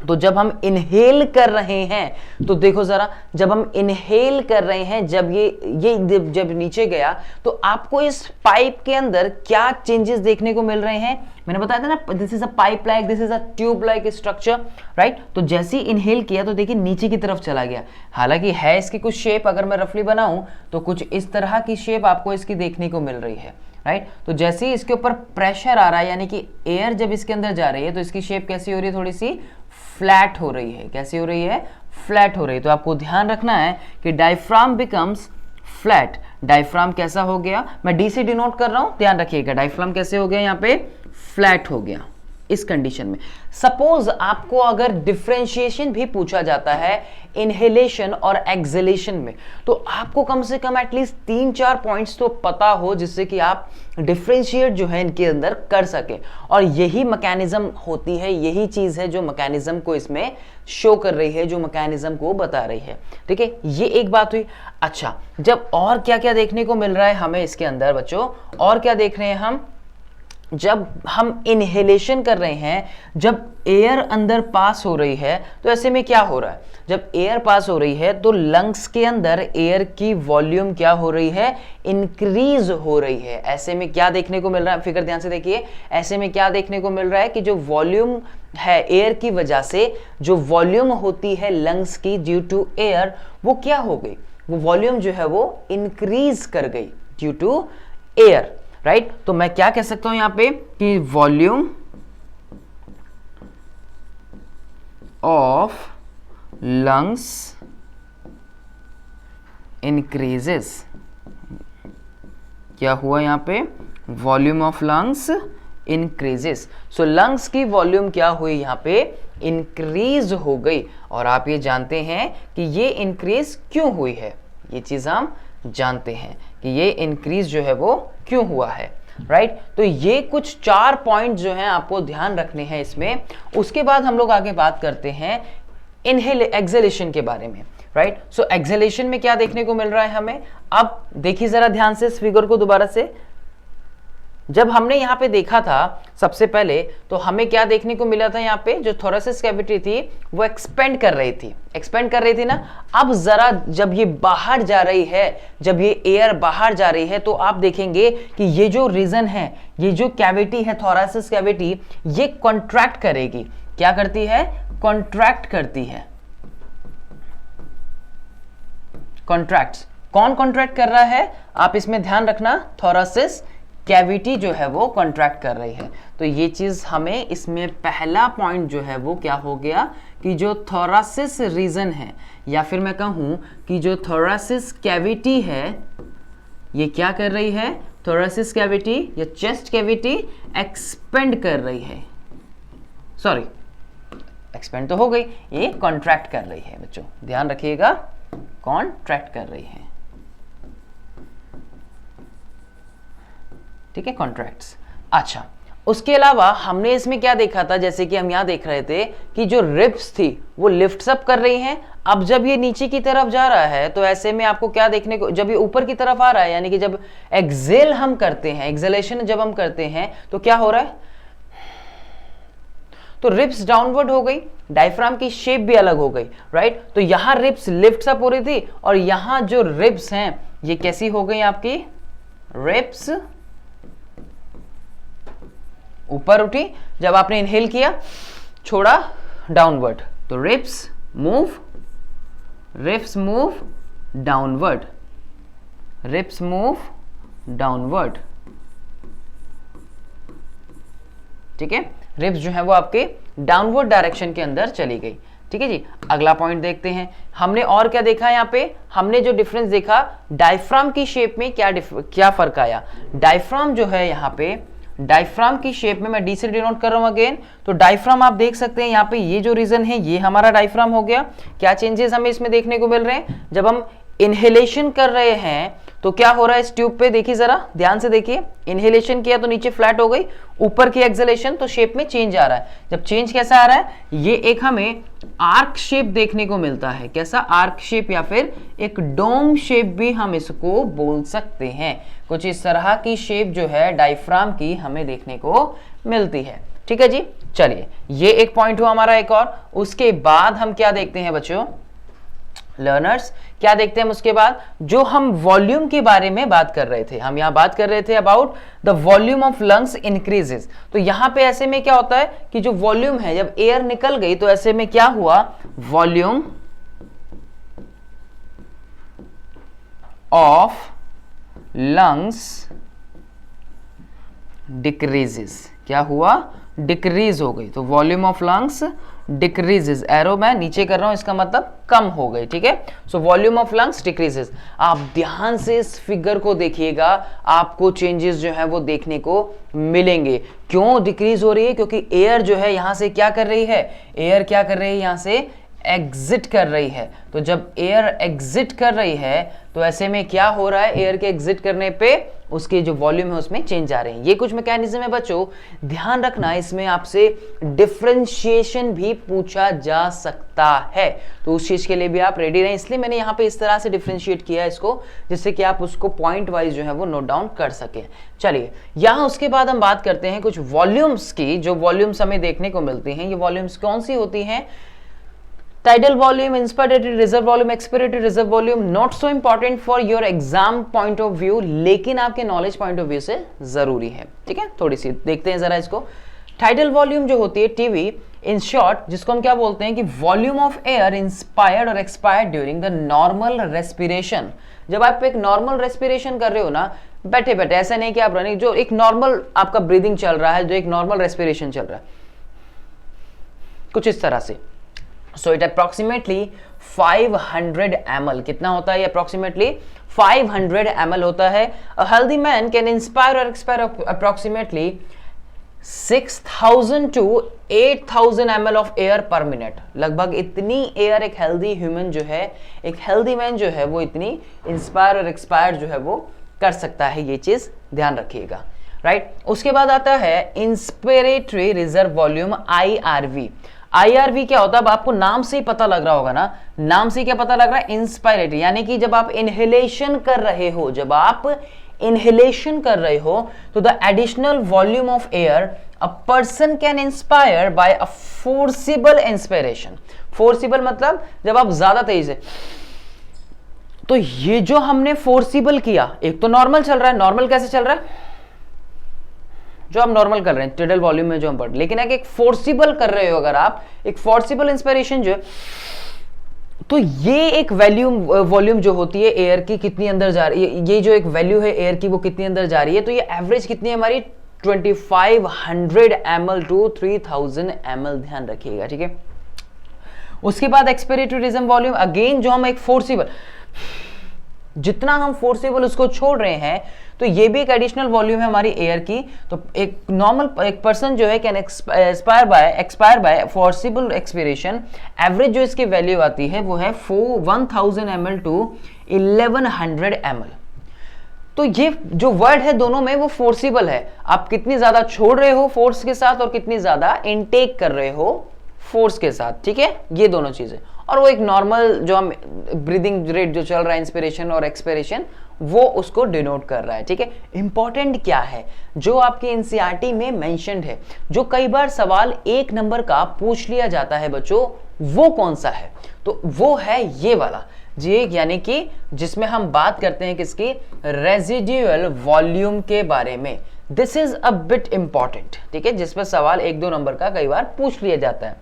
तो जब हम इनहेल कर रहे हैं तो देखो जरा, जब हम इनहेल कर रहे हैं, जब ये जब नीचे गया तो आपको इस पाइप के अंदर क्या चेंजेस देखने को मिल रहे हैं? मैंने बताया था ना, this is a pipe like, this is a tube like structure, right. तो जैसे ही इनहेल किया तो देखिए नीचे की तरफ चला गया। हालांकि है इसकी कुछ शेप, अगर मैं रफली बनाऊं तो कुछ इस तरह की शेप आपको इसकी देखने को मिल रही है, राइट। तो जैसे ही इसके ऊपर प्रेशर आ रहा है, यानी कि एयर जब इसके अंदर जा रही है, तो इसकी शेप कैसी हो रही है? थोड़ी सी फ्लैट हो रही है। कैसी हो रही है? फ्लैट हो रही है। तो आपको ध्यान रखना है कि डायफ्राम बिकम्स फ्लैट। डायफ्राम कैसा हो गया? मैं डी से डिनोट कर रहा हूं, ध्यान रखिएगा। डायफ्राम कैसे हो गया? यहाँ पे फ्लैट हो गया इस कंडीशन में। सपोज आपको अगर डिफरेंशिएशन भी पूछा जाता है इनहेलेशन और एक्सहेलेशन में, तो आपको कम से कम एटलीस्ट 3-4 पॉइंट्स तो पता हो, जिससे कि आप डिफरेंशिएट जो है इनके अंदर कर सके। और यही मैकेनिज्म होती है, यही चीज है जो मैकेनिज्म को इसमें शो कर रही है, जो मैकेनिज्म को बता रही है। ठीक है, ये एक बात हुई। अच्छा, जब और क्या क्या देखने को मिल रहा है हमें इसके अंदर बच्चों, और क्या देख रहे हैं हम? जब हम इनहेलेशन कर रहे हैं, जब एयर अंदर पास हो रही है, तो ऐसे में क्या हो रहा है? जब एयर पास हो रही है तो लंग्स के अंदर एयर की वॉल्यूम क्या हो रही है? इंक्रीज हो रही है। ऐसे में क्या देखने को मिल रहा है? फिगर ध्यान से देखिए। ऐसे में क्या देखने को मिल रहा है कि जो वॉल्यूम है एयर की वजह से, जो वॉल्यूम होती है लंग्स की ड्यू टू एयर, वो क्या हो गई? वो वॉल्यूम जो है वो इंक्रीज कर गई ड्यू टू एयर, राइट। तो मैं क्या कह सकता हूं यहां पे कि वॉल्यूम ऑफ लंग्स इंक्रीजेस। क्या हुआ यहां पे? Volume of lungs increases. So lungs की वॉल्यूम क्या हुई? यहां पे इंक्रीज हो गई। और आप ये जानते हैं कि ये इंक्रीज क्यों हुई है, ये चीज हम जानते हैं कि ये इंक्रीज जो है वो क्यों हुआ है, राइट। तो ये कुछ 4 पॉइंट जो हैं आपको ध्यान रखने हैं इसमें। उसके बाद हम लोग आगे बात करते हैं एक्सहेलेशन के बारे में, राइट। सो एक्सहेलेशन में क्या देखने को मिल रहा है हमें? अब देखिए जरा ध्यान से इस फिगर को दोबारा से। जब हमने यहाँ पे देखा था सबसे पहले, तो हमें क्या देखने को मिला था? यहाँ पे जो थोरेसिस कैविटी थी वो एक्सपेंड कर रही थी, ना। अब जरा जब ये बाहर जा रही है, जब ये एयर बाहर जा रही है, तो आप देखेंगे कि ये जो रीजन है, ये जो कैविटी है थोरेसिस कैविटी, ये कॉन्ट्रैक्ट करेगी। क्या करती है? कॉन्ट्रैक्ट करती है। कॉन्ट्रैक्ट्स। कौन कॉन्ट्रैक्ट कर रहा है? आप इसमें ध्यान रखना, थोरेसिस कैविटी जो है वो कॉन्ट्रैक्ट कर रही है। तो ये चीज हमें इसमें पहला पॉइंट जो है वो क्या हो गया कि जो थोरेसिस रीजन है, या फिर मैं कहूं कि जो थोरेसिस कैविटी है, ये क्या कर रही है? थोरेसिस कैविटी या चेस्ट कैविटी एक्सपेंड कर रही है। सॉरी, एक्सपेंड तो हो गई, ये कॉन्ट्रैक्ट कर रही है बच्चों, ध्यान रखिएगा, कॉन्ट्रैक्ट कर रही है। ठीक है, कॉन्ट्रैक्ट्स। अच्छा, उसके अलावा हमने इसमें क्या देखा था? जैसे कि हम यहां देख रहे थे कि जो रिब्स थी वो लिफ्ट अप कर रही हैं। अब जब ये नीचे की तरफ जा रहा है तो ऐसे में आपको क्या देखने को, जब ये ऊपर की तरफ आ रहा है, यानी कि जब एक्सहेल हम करते हैं, एक्सहेलेशन जब हम करते हैं, तो क्या हो रहा है? तो रिब्स डाउनवर्ड हो गई, डायफ्राम की शेप भी अलग हो गई, राइट। तो यहां रिब्स लिफ्ट अप हो रही थी, और यहां जो रिब्स हैं ये कैसी हो गई आपकी? रिब्स ऊपर उठी। जब आपने इनहेल किया, छोड़ा, डाउनवर्ड, तो ribs move downward, ribs move downward. ठीक है, रिब्स जो है वो आपके डाउनवर्ड डायरेक्शन के अंदर चली गई। ठीक है जी, अगला पॉइंट देखते हैं। हमने और क्या देखा यहाँ पे? हमने जो डिफरेंस देखा, डायफ्राम की शेप में क्या फर्क आया? डायफ्राम जो है यहाँ पे, डायफ्राम की शेप में मैं डी से डिनोट कर रहा हूं अगेन। तो डायफ्राम आप देख सकते हैं यहाँ पे, ये जो रीजन है ये हमारा डायफ्राम हो गया। क्या चेंजेस हमें इसमें देखने को मिल रहे हैं? जब हम इनहेलेशन कर रहे हैं तो क्या हो रहा है इस ट्यूब पे? देखिए जरा ध्यान से देखिए, इनहेलेशन किया तो नीचे फ्लैट हो गई, ऊपर की एक्सहेलेशन तो शेप में चेंज आ रहा है। जब चेंज कैसा आ रहा है? ये एक हमें आर्क शेप देखने को मिलता है। कैसा? आर्क शेप, या फिर एक डोम शेप भी हम इसको बोल सकते हैं। कुछ इस तरह की शेप जो है डायफ्राम की हमें देखने को मिलती है, ठीक है जी। चलिए ये एक पॉइंट हुआ हमारा एक और। उसके बाद हम क्या देखते हैं बच्चों, लर्नर्स क्या देखते हैं उसके बाद, जो हम वॉल्यूम के बारे में बात कर रहे थे, हम यहां बात कर रहे थे about the volume of lungs increases. तो यहां पे ऐसे में क्या होता है कि जो वॉल्यूम है, जब एयर निकल गई तो ऐसे में क्या हुआ, वॉल्यूम ऑफ लंग्स डिक्रीजेस। क्या हुआ, डिक्रीज हो गई। तो volume of lungs decreases, arrow मैं नीचे कर रहा हूं, इसका मतलब कम हो गई, ठीक है। So volume of lungs decreases. आप ध्यान से इस फिगर को देखिएगा, आपको चेंजेस जो है वो देखने को मिलेंगे। क्यों डिक्रीज हो रही है, क्योंकि एयर जो है यहां से क्या कर रही है, एयर क्या कर रही है, यहां से एग्जिट कर रही है। तो जब एयर एग्जिट कर रही है तो ऐसे में क्या हो रहा है, एयर के एग्जिट करने पे उसकी जो वॉल्यूम है उसमें चेंज आ रहे हैं। ये कुछ मैकेनिज्म है बच्चों, ध्यान रखना। इसमें आपसे डिफरेंशिएशन भी पूछा जा सकता है, तो उस चीज के लिए भी आप रेडी रहें। इसलिए मैंने यहाँ पे इस तरह से डिफरेंशिएट किया है इसको, जिससे कि आप उसको पॉइंट वाइज जो है वो नोट डाउन कर सके। चलिए यहाँ उसके बाद हम बात करते हैं कुछ वॉल्यूम्स की, जो वॉल्यूम्स हमें देखने को मिलती हैं। ये वॉल्यूम्स कौन सी होती हैं, tidal volume, inspiratory reserve volume, expiratory reserve volume, not so important for your exam point of view, लेकिन आपके नॉलेज पॉइंट ऑफ व्यू से जरूरी है, ठीक है। थोड़ी सी देखते हैं जरा इसको। tidal volume जो होती है टीवी, इन शॉर्ट जिसको हम क्या बोलते हैं कि वॉल्यूम ऑफ एयर इंस्पायर्ड और expired during the normal respiration. जब आप एक नॉर्मल रेस्पिरेशन कर रहे हो ना, बैठे बैठे, ऐसा नहीं कि आप रनिंग, जो एक नॉर्मल आपका ब्रीदिंग चल रहा है, जो एक नॉर्मल रेस्पिरेशन चल रहा है, कुछ इस तरह से। So it approximately 500 ml, कितना होता है ये approximately 500 ml होता है। A healthy man can inspire or expire approximately 6000 to 8000 ml of air per minute। लगभग इतनी एयर एक हेल्दी ह्यूमन जो है, एक हेल्दी मैन जो है वो इतनी इंस्पायर और एक्सपायर जो है वो कर सकता है। ये चीज ध्यान रखिएगा, राइट। उसके बाद आता है inspiratory reserve volume, IRV। IRV क्या होता है, अब आपको नाम से ही पता लग रहा होगा ना, नाम से क्या पता लग रहा है, इंस्पायरेटरी, यानी कि जब आप इनहेलेशन कर रहे हो, जब आप इनहेलेशन कर रहे हो तो the additional volume of air a person can inspire by a forcible inspiration. Forcible मतलब जब आप ज्यादा तेज है, तो ये जो हमने फोर्सिबल किया, एक तो नॉर्मल चल रहा है, नॉर्मल कैसे चल रहा है, जो आप नॉर्मल कर रहे हैं tidal वॉल्यूम में जो हम पढ़, लेकिन एक फोर्सिबल कर रहे हो, अगर आप एक फोर्सिबल इंस्पिरेशन जो है, तो ये एक वॉल्यूम जो होती है एयर की कितनी अंदर जा रही है, ये जो एक वैल्यू है एयर की वो कितनी अंदर जा रही है, तो ये एवरेज कितनी है हमारी 2500 ml टू 3000 ml, ध्यान रखिएगा, ठीक है। उसके बाद एक्सपिरेटरी रिजर्व वॉल्यूम, अगेन जो हम एक फोर्सिबल, जितना हम फोर्सेबल उसको छोड़ रहे हैं, तो ये भी एक एडिशनल वॉल्यूम है हमारी एयर की। तो एक नॉर्मल एक पर्सन जो है can expire by forcible expiration, average जो इसकी वैल्यू आती है वो है 1000 ml टू 1100 ml। तो ये जो वर्ड है दोनों में वो फोर्सिबल है, आप कितनी ज्यादा छोड़ रहे हो फोर्स के साथ और कितनी ज्यादा इनटेक कर रहे हो फोर्स के साथ, ठीक है, ये दोनों चीजें। और वो एक नॉर्मल जो हम ब्रीदिंग रेट जो चल रहा है, इंस्पिरेशन और एक्सपिरेशन, वो उसको डिनोट कर रहा है, ठीक है। इंपॉर्टेंट क्या है जो आपके एनसीईआरटी में मेंशन्ड है, जो कई बार सवाल 1 नंबर का पूछ लिया जाता है बच्चों, वो कौन सा है, तो वो है ये वाला जी, यानी कि जिसमें हम बात करते हैं किसकी, रेजिड्यूअल वॉल्यूम के बारे में। This is a bit important, ठीक है, जिसमें सवाल 1-2 नंबर का कई बार पूछ लिया जाता है।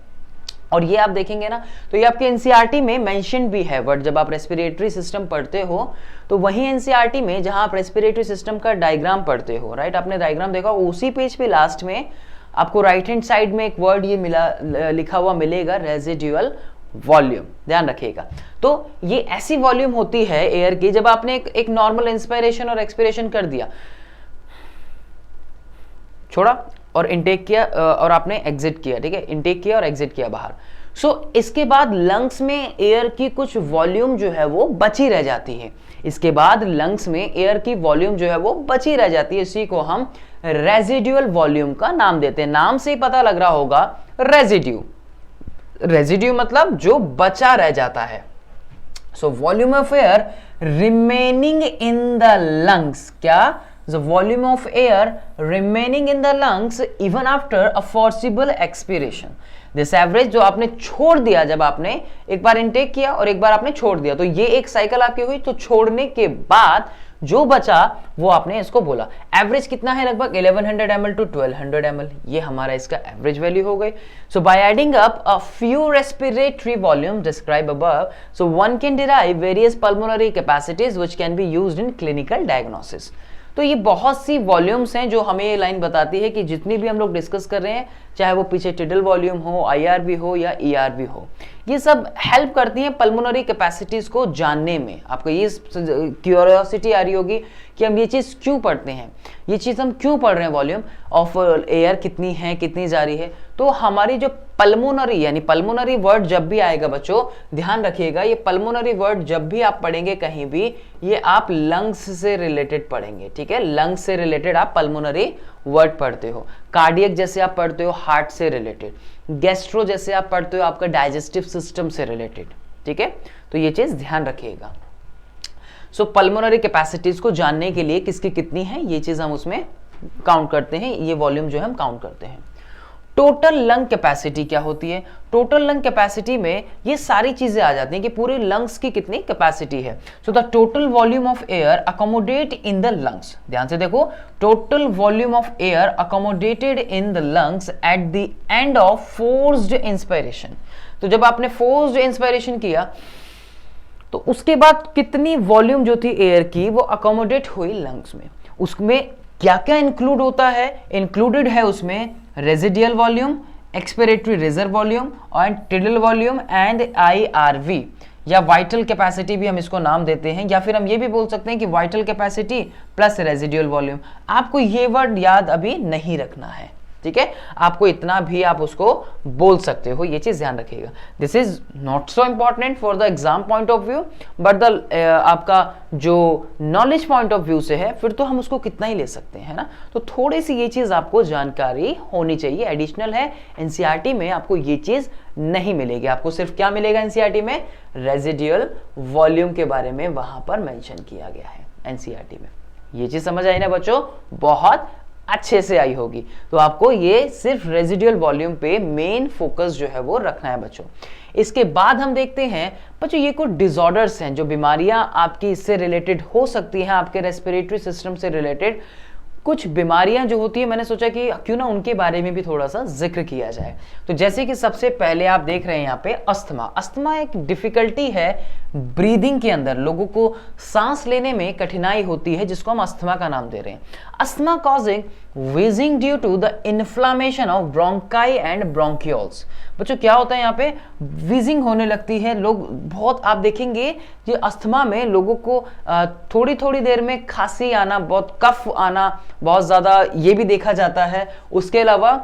और ये आप देखेंगे ना, तो ये आपके एनसीईआरटी में मेंशन भी है वर्ड, जब आप रेस्पिरेटरी सिस्टम पढ़ते हो तो वही एनसीईआरटी में जहां आप रेस्पिरेटरी सिस्टम का डायग्राम पढ़ते हो, राइट, आपने डायग्राम देखा, उसी पेज पे लास्ट में आपको राइट हैंड साइड में एक वर्ड ये लिखा हुआ मिलेगा, रेजिड्यूअल वॉल्यूम, ध्यान रखिएगा। तो ये ऐसी वॉल्यूम होती है एयर की, जब आपने एक नॉर्मल इंस्पिरेशन और एक्सपिरेशन कर दिया, छोड़ा और इनटेक किया और आपने एग्जिट किया, ठीक है, इनटेक किया और एग्जिट किया बाहर। सो इसके बाद लंग्स में एयर की कुछ वॉल्यूम जो है वो बची रह जाती है, इसके बाद लंग्स में एयर की वॉल्यूम जो है वो बची रह जाती है, इसी को हम रेजिड्यूअल वॉल्यूम का नाम देते हैं। नाम से ही पता लग रहा होगा, रेजिड्यू, रेजिड्यू मतलब जो बचा रह जाता है। So volume of air remaining in the lungs, क्या, the volume of air remaining in the lungs even after a forcible expiration. This average जो आपने छोड़ दिया, जब आपने एक बार इनटेक किया और एक बार आपने छोड़ दिया, तो ये एक साइकिल आपकी हुई, तो छोड़ने के बाद जो बचा वो आपने इसको बोला। एवरेज कितना है? लगभग 1100 ml टू 1200 ml, ये हमारा इसका एवरेज वैल्यू हो गई। So by adding up a few respiratory volume describe above, so one can derive various pulmonary capacities which can be used in clinical diagnosis. तो ये बहुत सी वॉल्यूम्स हैं जो हमें ये लाइन बताती है कि जितनी भी हम लोग डिस्कस कर रहे हैं, चाहे वो पीछे टिडल वॉल्यूम हो, आईआरवी हो या ईआरवी हो, ये सब हेल्प करती हैं पल्मोनरी कैपेसिटीज को जानने में। आपको ये क्यूरियोसिटी आ रही होगी कि हम ये चीज़ क्यों पढ़ते हैं, ये चीज़ हम क्यों पढ़ रहे हैं, वॉल्यूम ऑफ एयर कितनी है, कितनी जा रही है। तो हमारी जो पल्मोनरी, यानी पल्मोनरी वर्ड जब भी आएगा बच्चों, ध्यान रखिएगा, ये पल्मोनरी वर्ड जब भी आप पढ़ेंगे कहीं भी, ये आप लंग्स से रिलेटेड पढ़ेंगे, ठीक है। लंग्स से रिलेटेड आप पल्मोनरी वर्ड पढ़ते हो। कार्डियक जैसे आप पढ़ते हो हार्ट से रिलेटेड, गैस्ट्रो जैसे आप पढ़ते हो आपका डाइजेस्टिव सिस्टम से रिलेटेड, ठीक है। तो ये चीज ध्यान रखिएगा। सो पल्मोनरी कैपेसिटीज को जानने के लिए किसकी कितनी है, ये चीज हम उसमें काउंट करते हैं, ये वॉल्यूम जो हम काउंट करते हैं। टोटल लंग कैपेसिटी क्या होती है? टोटल लंग कैपेसिटी में ये सारी चीजें आ जाती हैं कि पूरे लंग्स की कितनी कैपेसिटी है। So the total volume of air accommodate in the lungs, ध्यान से देखो, total volume of air accommodated in the lungs at the end of forced inspiration. तो जब आपने फोर्स्ड इंस्पिरेशन किया तो उसके बाद कितनी वॉल्यूम जो थी एयर की वो अकोमोडेट हुई लंग्स में। उसमें क्या क्या इंक्लूड होता है? इंक्लूडेड है उसमें residual volume, expiratory reserve volume और टिडल वॉल्यूम एंड आईआरवी, या वाइटल कैपेसिटी भी हम इसको नाम देते हैं, या फिर हम ये भी बोल सकते हैं कि vital capacity plus residual volume. आपको ये वर्ड याद अभी नहीं रखना है, ठीक है, आपको इतना भी आप उसको बोल सकते हो, ये चीज ध्यान रखिएगा। This is not so important for the exam point of view, but the आपका जो नॉलेज पॉइंट ऑफ व्यू से है फिर तो हम उसको कितना ही ले सकते हैं ना। तो थोड़ी सी ये चीज आपको जानकारी होनी चाहिए, एडिशनल है। एनसीईआरटी में आपको ये चीज नहीं मिलेगी, आपको सिर्फ क्या मिलेगा एनसीईआरटी में? रेजिडियल वॉल्यूम के बारे में वहां पर मेंशन किया गया है एनसीईआरटी में। ये चीज समझ आई ना बच्चों? बहुत अच्छे से आई होगी। तो आपको ये सिर्फ रेजिडुअल वॉल्यूम पे मेन फोकस जो है वो रखना है बच्चों। इसके बाद हम देखते हैं बच्चों ये कुछ डिसऑर्डर्स हैं, जो बीमारियां आपकी इससे रिलेटेड हो सकती हैं, आपके रेस्पिरेटरी सिस्टम से रिलेटेड कुछ बीमारियां जो होती है, मैंने सोचा कि क्यों ना उनके बारे में भी थोड़ा सा जिक्र किया जाए। तो जैसे कि सबसे पहले आप देख रहे हैं यहाँ पे अस्थमा। अस्थमा एक डिफिकल्टी है ब्रीदिंग के अंदर, लोगों को सांस लेने में कठिनाई होती है, जिसको हम अस्थमा का नाम दे रहे हैं। Asthma causing wheezing due to the inflammation of bronchi and bronchioles. बच्चों क्या होता है यहाँ पे? वीजिंग होने लगती है, लोग बहुत, आप देखेंगे कि अस्थमा में लोगों को थोड़ी थोड़ी देर में खांसी आना, बहुत कफ आना, बहुत ज्यादा ये भी देखा जाता है। उसके अलावा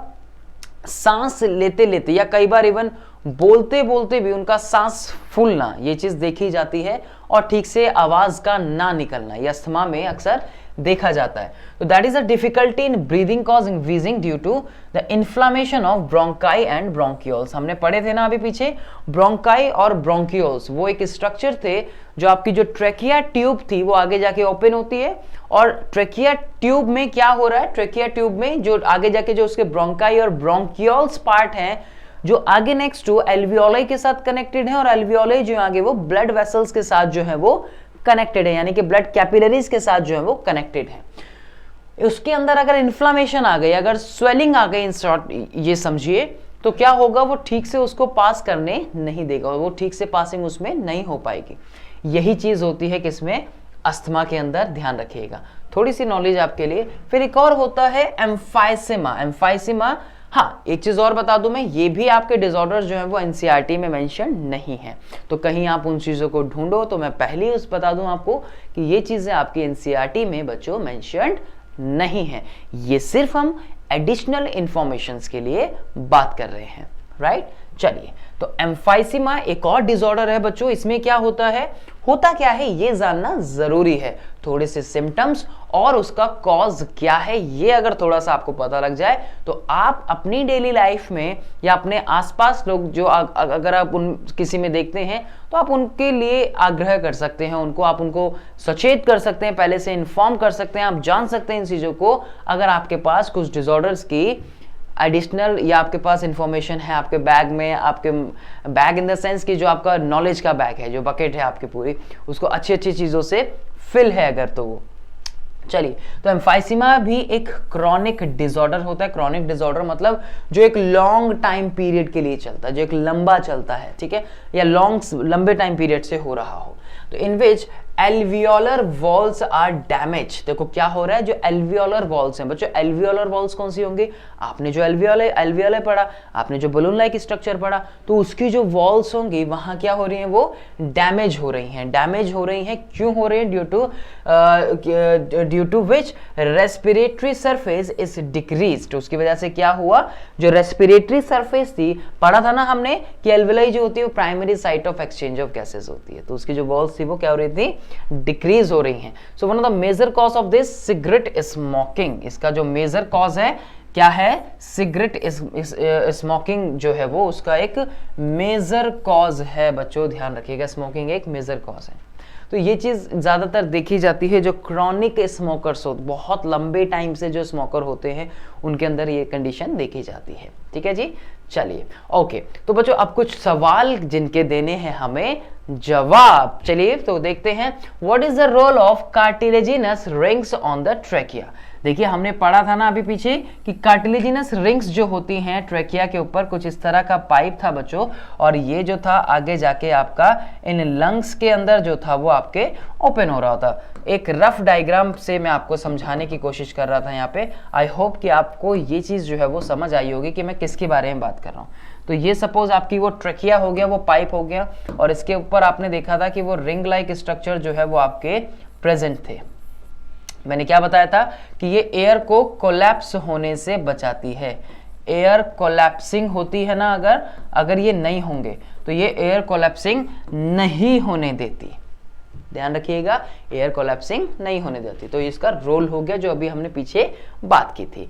सांस लेते लेते या कई बार इवन बोलते बोलते भी उनका सांस फूलना, ये चीज देखी जाती है, और ठीक से आवाज का ना निकलना, ये अस्थमा में अक्सर देखा जाता है। तो that is a difficulty in breathing causing wheezing due to the inflammation of bronchi and bronchioles. हमने पढ़े थे ना अभी पीछे, ब्रोंकाई और ब्रोंकियोल्स वो एक स्ट्रक्चर थे, जो आपकी जो ट्रेकिया ट्यूब थी वो आगे जाके ओपन होती है, और ट्रेकिया ट्यूब में क्या हो रहा है? ट्रेकिया ट्यूब में जो आगे जाके जो उसके ब्रोंकाई और ब्रोंकियोल्स पार्ट हैं, जो आगे नेक्स्ट टू एल्वियोलाई के साथ कनेक्टेड है, और एल्वियोलाई जो आगे वो ब्लड वेसल्स के साथ जो है वो कनेक्टेड है, यानी कि ब्लड कैपिलरीज के साथ जो है वो कनेक्टेड है। उसके अंदर अगर इन्फ्लामेशन आ गई, अगर स्वेलिंग आ गई, इन शॉर्ट ये समझिए, तो क्या होगा? वो ठीक से उसको पास करने नहीं देगा, वो ठीक से पासिंग उसमें नहीं हो पाएगी। यही चीज होती है किसमें? अस्थमा के अंदर, ध्यान रखिएगा। थोड़ी सी नॉलेज आपके लिए। फिर एक और होता है एम्फाइसेमा। एम्फाइसेमा, हाँ एक चीज और बता दूं मैं, ये भी आपके डिसऑर्डर जो है वो एनसीईआरटी में मेंशन नहीं है, तो कहीं आप उन चीजों को ढूंढो तो मैं पहले ही बता दूं आपको कि ये चीजें आपकी एनसीईआरटी में बच्चों मेंशन नहीं है। ये सिर्फ हम एडिशनल इंफॉर्मेशन के लिए बात कर रहे हैं। राइट। चलिए, तो एम्फाइसीमा एक और डिसऑर्डर है बच्चों। इसमें क्या होता है, होता क्या है ये जानना जरूरी है। थोड़े से सिम्टम्स और उसका कॉज क्या है ये अगर थोड़ा सा आपको पता लग जाए तो आप अपनी डेली लाइफ में या अपने आसपास लोग जो अगर आप उन किसी में देखते हैं तो आप उनके लिए आग्रह कर सकते हैं, उनको सचेत कर सकते हैं, पहले से इन्फॉर्म कर सकते हैं। आप जान सकते हैं इन चीज़ों को अगर आपके पास कुछ डिसऑर्डर्स की एडिशनल या आपके पास इंफॉर्मेशन है आपके बैग में, आपके बैग इन द सेंस कि जो आपका नॉलेज का बैग है, जो बकेट है आपकी पूरी, उसको अच्छी अच्छी चीज़ों से फिल है अगर तो वो। चलिए, तो एम्फाइसीमा भी एक क्रॉनिक डिसऑर्डर होता है। क्रॉनिक डिसऑर्डर मतलब जो एक लॉन्ग टाइम पीरियड के लिए चलता है, जो एक लंबा चलता है, ठीक है, या लंबे टाइम पीरियड से हो रहा हो। तो इन विच एल्वियोलर वॉल्स आर डैमेज। देखो क्या हो रहा है, जो एल्वियोलर वॉल्स हैं बच्चों, एल्वियोलर वॉल्स कौन सी होंगी, आपने जो एल्वियोले पढ़ा, आपने जो बलून लाइक स्ट्रक्चर पढ़ा, तो उसकी जो वॉल्स होंगी वहां क्या हो रही हैं, वो डैमेज हो रही हैं। डैमेज हो रही हैं क्यों हो रही है, due to which respiratory surface is decreased. उसकी वजह से क्या हुआ, जो रेस्पिरेटरी सरफेस थी, पढ़ा था ना हमने कि एल्वियोलाई जो होती है वो primary site of exchange of gases होती है, तो उसकी जो वॉल्स थी वो क्या हो रही थी, डिक्रीज हो रही हैं। So one of the major cause of this cigarette smoking. इसका जो मेजर कॉज है क्या है, सिगरेट स्मोकिंग जो है वो उसका एक मेजर कॉज है बच्चों, ध्यान रखिएगा, स्मोकिंग एक मेजर कॉज है। तो ये चीज़ ज़्यादातर देखी जाती है जो क्रॉनिक स्मोकर्स हो, बहुत लंबे टाइम से जो स्मोकर होते हैं उनके अंदर ये कंडीशन देखी जाती है। ठीक है जी, चलिए ओके। तो बच्चों अब कुछ सवाल जिनके देने हैं हमें जवाब, चलिए तो देखते हैं। What is the role of cartilaginous rings on the trachea. देखिए हमने पढ़ा था ना अभी पीछे कि कार्टिलेजिनस रिंग्स जो होती हैं ट्रैकिया के ऊपर, कुछ इस तरह का पाइप था बच्चों, और ये जो था आगे जाके आपका इन लंग्स के अंदर जो था वो आपके ओपन हो रहा था। एक रफ डायग्राम से मैं आपको समझाने की कोशिश कर रहा था यहाँ पे। आई होप कि आपको ये चीज़ जो है वो समझ आई होगी कि मैं किसके बारे में बात कर रहा हूँ। तो ये सपोज आपकी वो ट्रैकिया हो गया, वो पाइप हो गया, और इसके ऊपर आपने देखा था कि वो रिंग लाइक स्ट्रक्चर जो है वो आपके प्रेजेंट थे। मैंने क्या बताया था कि ये एयर को कोलैप्स होने से बचाती है। एयर कोलैप्सिंग होती है ना, अगर ये नहीं होंगे तो ये एयर कोलैप्सिंग नहीं होने देती। ध्यान रखिएगा, एयर कोलैप्सिंग नहीं होने देती। तो इसका रोल हो गया जो अभी हमने पीछे बात की थी।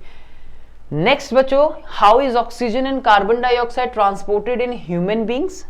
नेक्स्ट बच्चों, how is oxygen and carbon dioxide transported in human beings.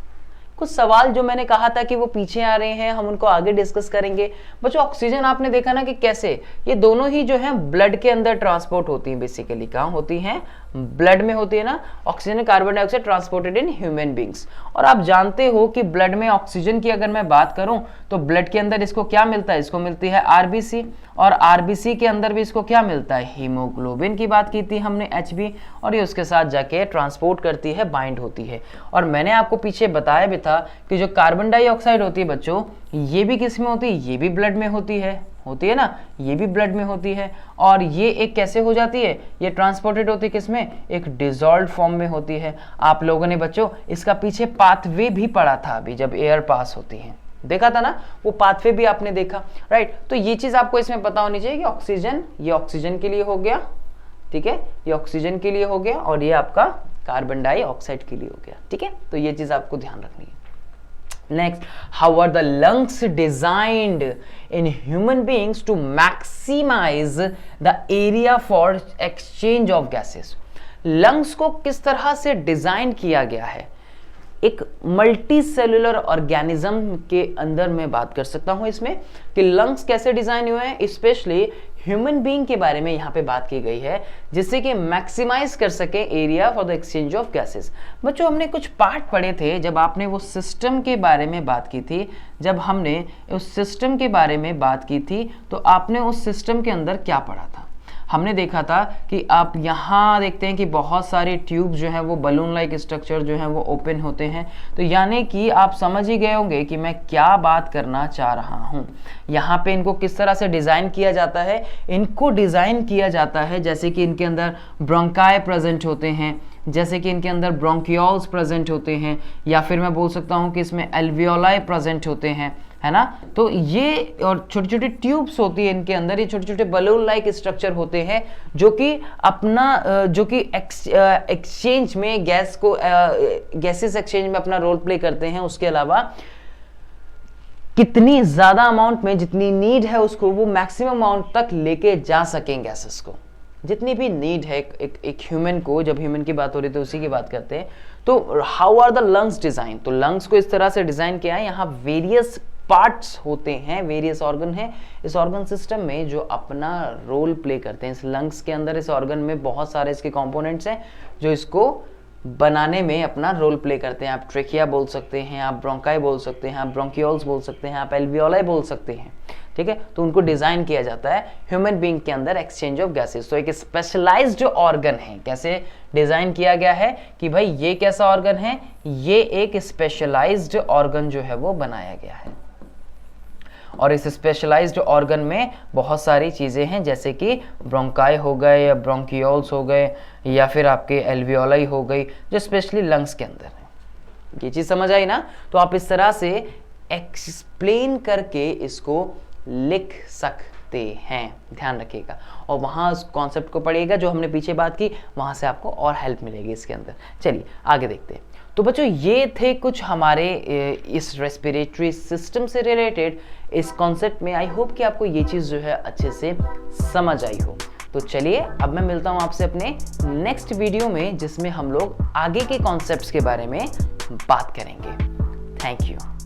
कुछ सवाल जो मैंने कहा था कि वो पीछे आ रहे हैं, हम उनको आगे डिस्कस करेंगे। बच्चों ऑक्सीजन आपने देखा ना कि कैसे ये दोनों ही जो है ब्लड के अंदर ट्रांसपोर्ट होती हैं। बेसिकली कहाँ होती हैं, ब्लड में होती है ना। Oxygen carbon dioxide transported in human beings. और आप जानते हो कि ब्लड में ऑक्सीजन की अगर मैं बात करूं तो ब्लड के अंदर इसको क्या मिलता है, इसको मिलती है आरबीसी, और आरबीसी के अंदर भी इसको क्या मिलता है, हीमोग्लोबिन की बात की थी हमने, एचबी, और ये उसके साथ जाके ट्रांसपोर्ट करती है, बाइंड होती है। और मैंने आपको पीछे बताया भी था कि जो कार्बन डाइऑक्साइड होती है बच्चों, ये भी किस में होती है, ये भी ब्लड में होती है ना, ये भी ब्लड में होती है। और ये एक कैसे हो जाती है, ये ट्रांसपोर्टेड होती है किसमें, एक डिसॉल्व्ड फॉर्म में होती है। आप लोगों ने बच्चों इसका पीछे पाथवे भी पढ़ा था अभी, जब एयर पास होती है, देखा था ना, वो पाथवे भी आपने देखा, राइट। तो ये चीज आपको इसमें पता होनी चाहिए कि ऑक्सीजन, ये ऑक्सीजन के लिए हो गया, ठीक है, ये ऑक्सीजन के लिए हो गया, और ये आपका कार्बन डाइऑक्साइड के लिए हो गया, ठीक है। तो ये चीज आपको ध्यान रखनी है। Next, how are the lungs designed in human beings to maximize the area for exchange of gases? lungs को किस तरह से डिजाइन किया गया है, एक मल्टी सेलुलर ऑर्गेनिज्म के अंदर मैं बात कर सकता हूं इसमें कि लंग्स कैसे डिजाइन हुए हैं। स्पेशली ह्यूमन बीइंग के बारे में यहाँ पे बात की गई है, जिससे कि मैक्सिमाइज कर सके area for the exchange of gases. बच्चों हमने कुछ पार्ट पढ़े थे जब आपने वो सिस्टम के बारे में बात की थी, जब हमने उस सिस्टम के बारे में बात की थी तो आपने उस सिस्टम के अंदर क्या पढ़ा था। हमने देखा था कि आप यहाँ देखते हैं कि बहुत सारे ट्यूब जो हैं वो बलून लाइक स्ट्रक्चर जो हैं वो ओपन होते हैं। तो यानी कि आप समझ ही गए होंगे कि मैं क्या बात करना चाह रहा हूँ। यहाँ पे इनको किस तरह से डिज़ाइन किया जाता है, इनको डिज़ाइन किया जाता है जैसे कि इनके अंदर ब्रोंकाई प्रेजेंट होते हैं, जैसे कि इनके अंदर ब्रोंकियोल्स प्रेजेंट होते हैं, या फिर मैं बोल सकता हूँ कि इसमें एल्वियोलाई प्रेजेंट होते हैं, है ना। तो ये और छोटी छोटी ट्यूब्स होती है इनके अंदर, ये छोटे छोटे बलून लाइक स्ट्रक्चर होते हैं जो कि अपना जो कि एक्सचेंज में गैसेस एक्सचेंज में अपना रोल प्ले करते हैं। उसके अलावा कितनी ज्यादा अमाउंट में जितनी नीड है उसको वो मैक्सिमम अमाउंट तक लेके जा सकें गैसेस को, जितनी भी नीड है एक ह्यूमन को। जब ह्यूमन की बात हो रही है तो उसी की बात करते हैं। तो how are the lungs design, तो लंग्स को इस तरह से डिजाइन किया है, यहाँ वेरियस पार्ट्स होते हैं, वेरियस ऑर्गन हैं इस ऑर्गन सिस्टम में जो अपना रोल प्ले करते हैं। इस लंग्स के अंदर, इस ऑर्गन में बहुत सारे इसके कंपोनेंट्स हैं जो इसको बनाने में अपना रोल प्ले करते हैं। आप ट्रेकिया बोल सकते हैं, आप ब्रोंकाई बोल सकते हैं, आप ब्रोंकियोल्स बोल सकते हैं, आप एल्वियोलाई बोल सकते हैं, ठीक है। तो उनको डिजाइन किया जाता है ह्यूमन बीइंग के अंदर एक्सचेंज ऑफ गैसेस। तो एक स्पेशलाइज्ड ऑर्गन है, कैसे डिजाइन किया गया है कि भाई ये कैसा ऑर्गन है, ये एक स्पेशलाइज्ड ऑर्गन जो है वो बनाया गया है। और इस स्पेशलाइज्ड ऑर्गन में बहुत सारी चीज़ें हैं, जैसे कि ब्रोंकाई हो गए या ब्रोंकियोल्स हो गए या फिर आपके एल्वियोलाई हो गई, जो स्पेशली लंग्स के अंदर है। ये चीज़ समझ आई ना। तो आप इस तरह से एक्सप्लेन करके इसको लिख सकते हैं, ध्यान रखिएगा। और वहाँ उस कॉन्सेप्ट को पढ़िएगा जो हमने पीछे बात की, वहाँ से आपको और हेल्प मिलेगी इसके अंदर। चलिए आगे देखते हैं। तो बच्चों ये थे कुछ हमारे इस रेस्पिरेटरी सिस्टम से रिलेटेड इस कॉन्सेप्ट में। आई होप कि आपको ये चीज़ जो है अच्छे से समझ आई हो। तो चलिए अब मैं मिलता हूँ आपसे अपने नेक्स्ट वीडियो में, जिसमें हम लोग आगे के कॉन्सेप्ट्स के बारे में बात करेंगे। Thank you.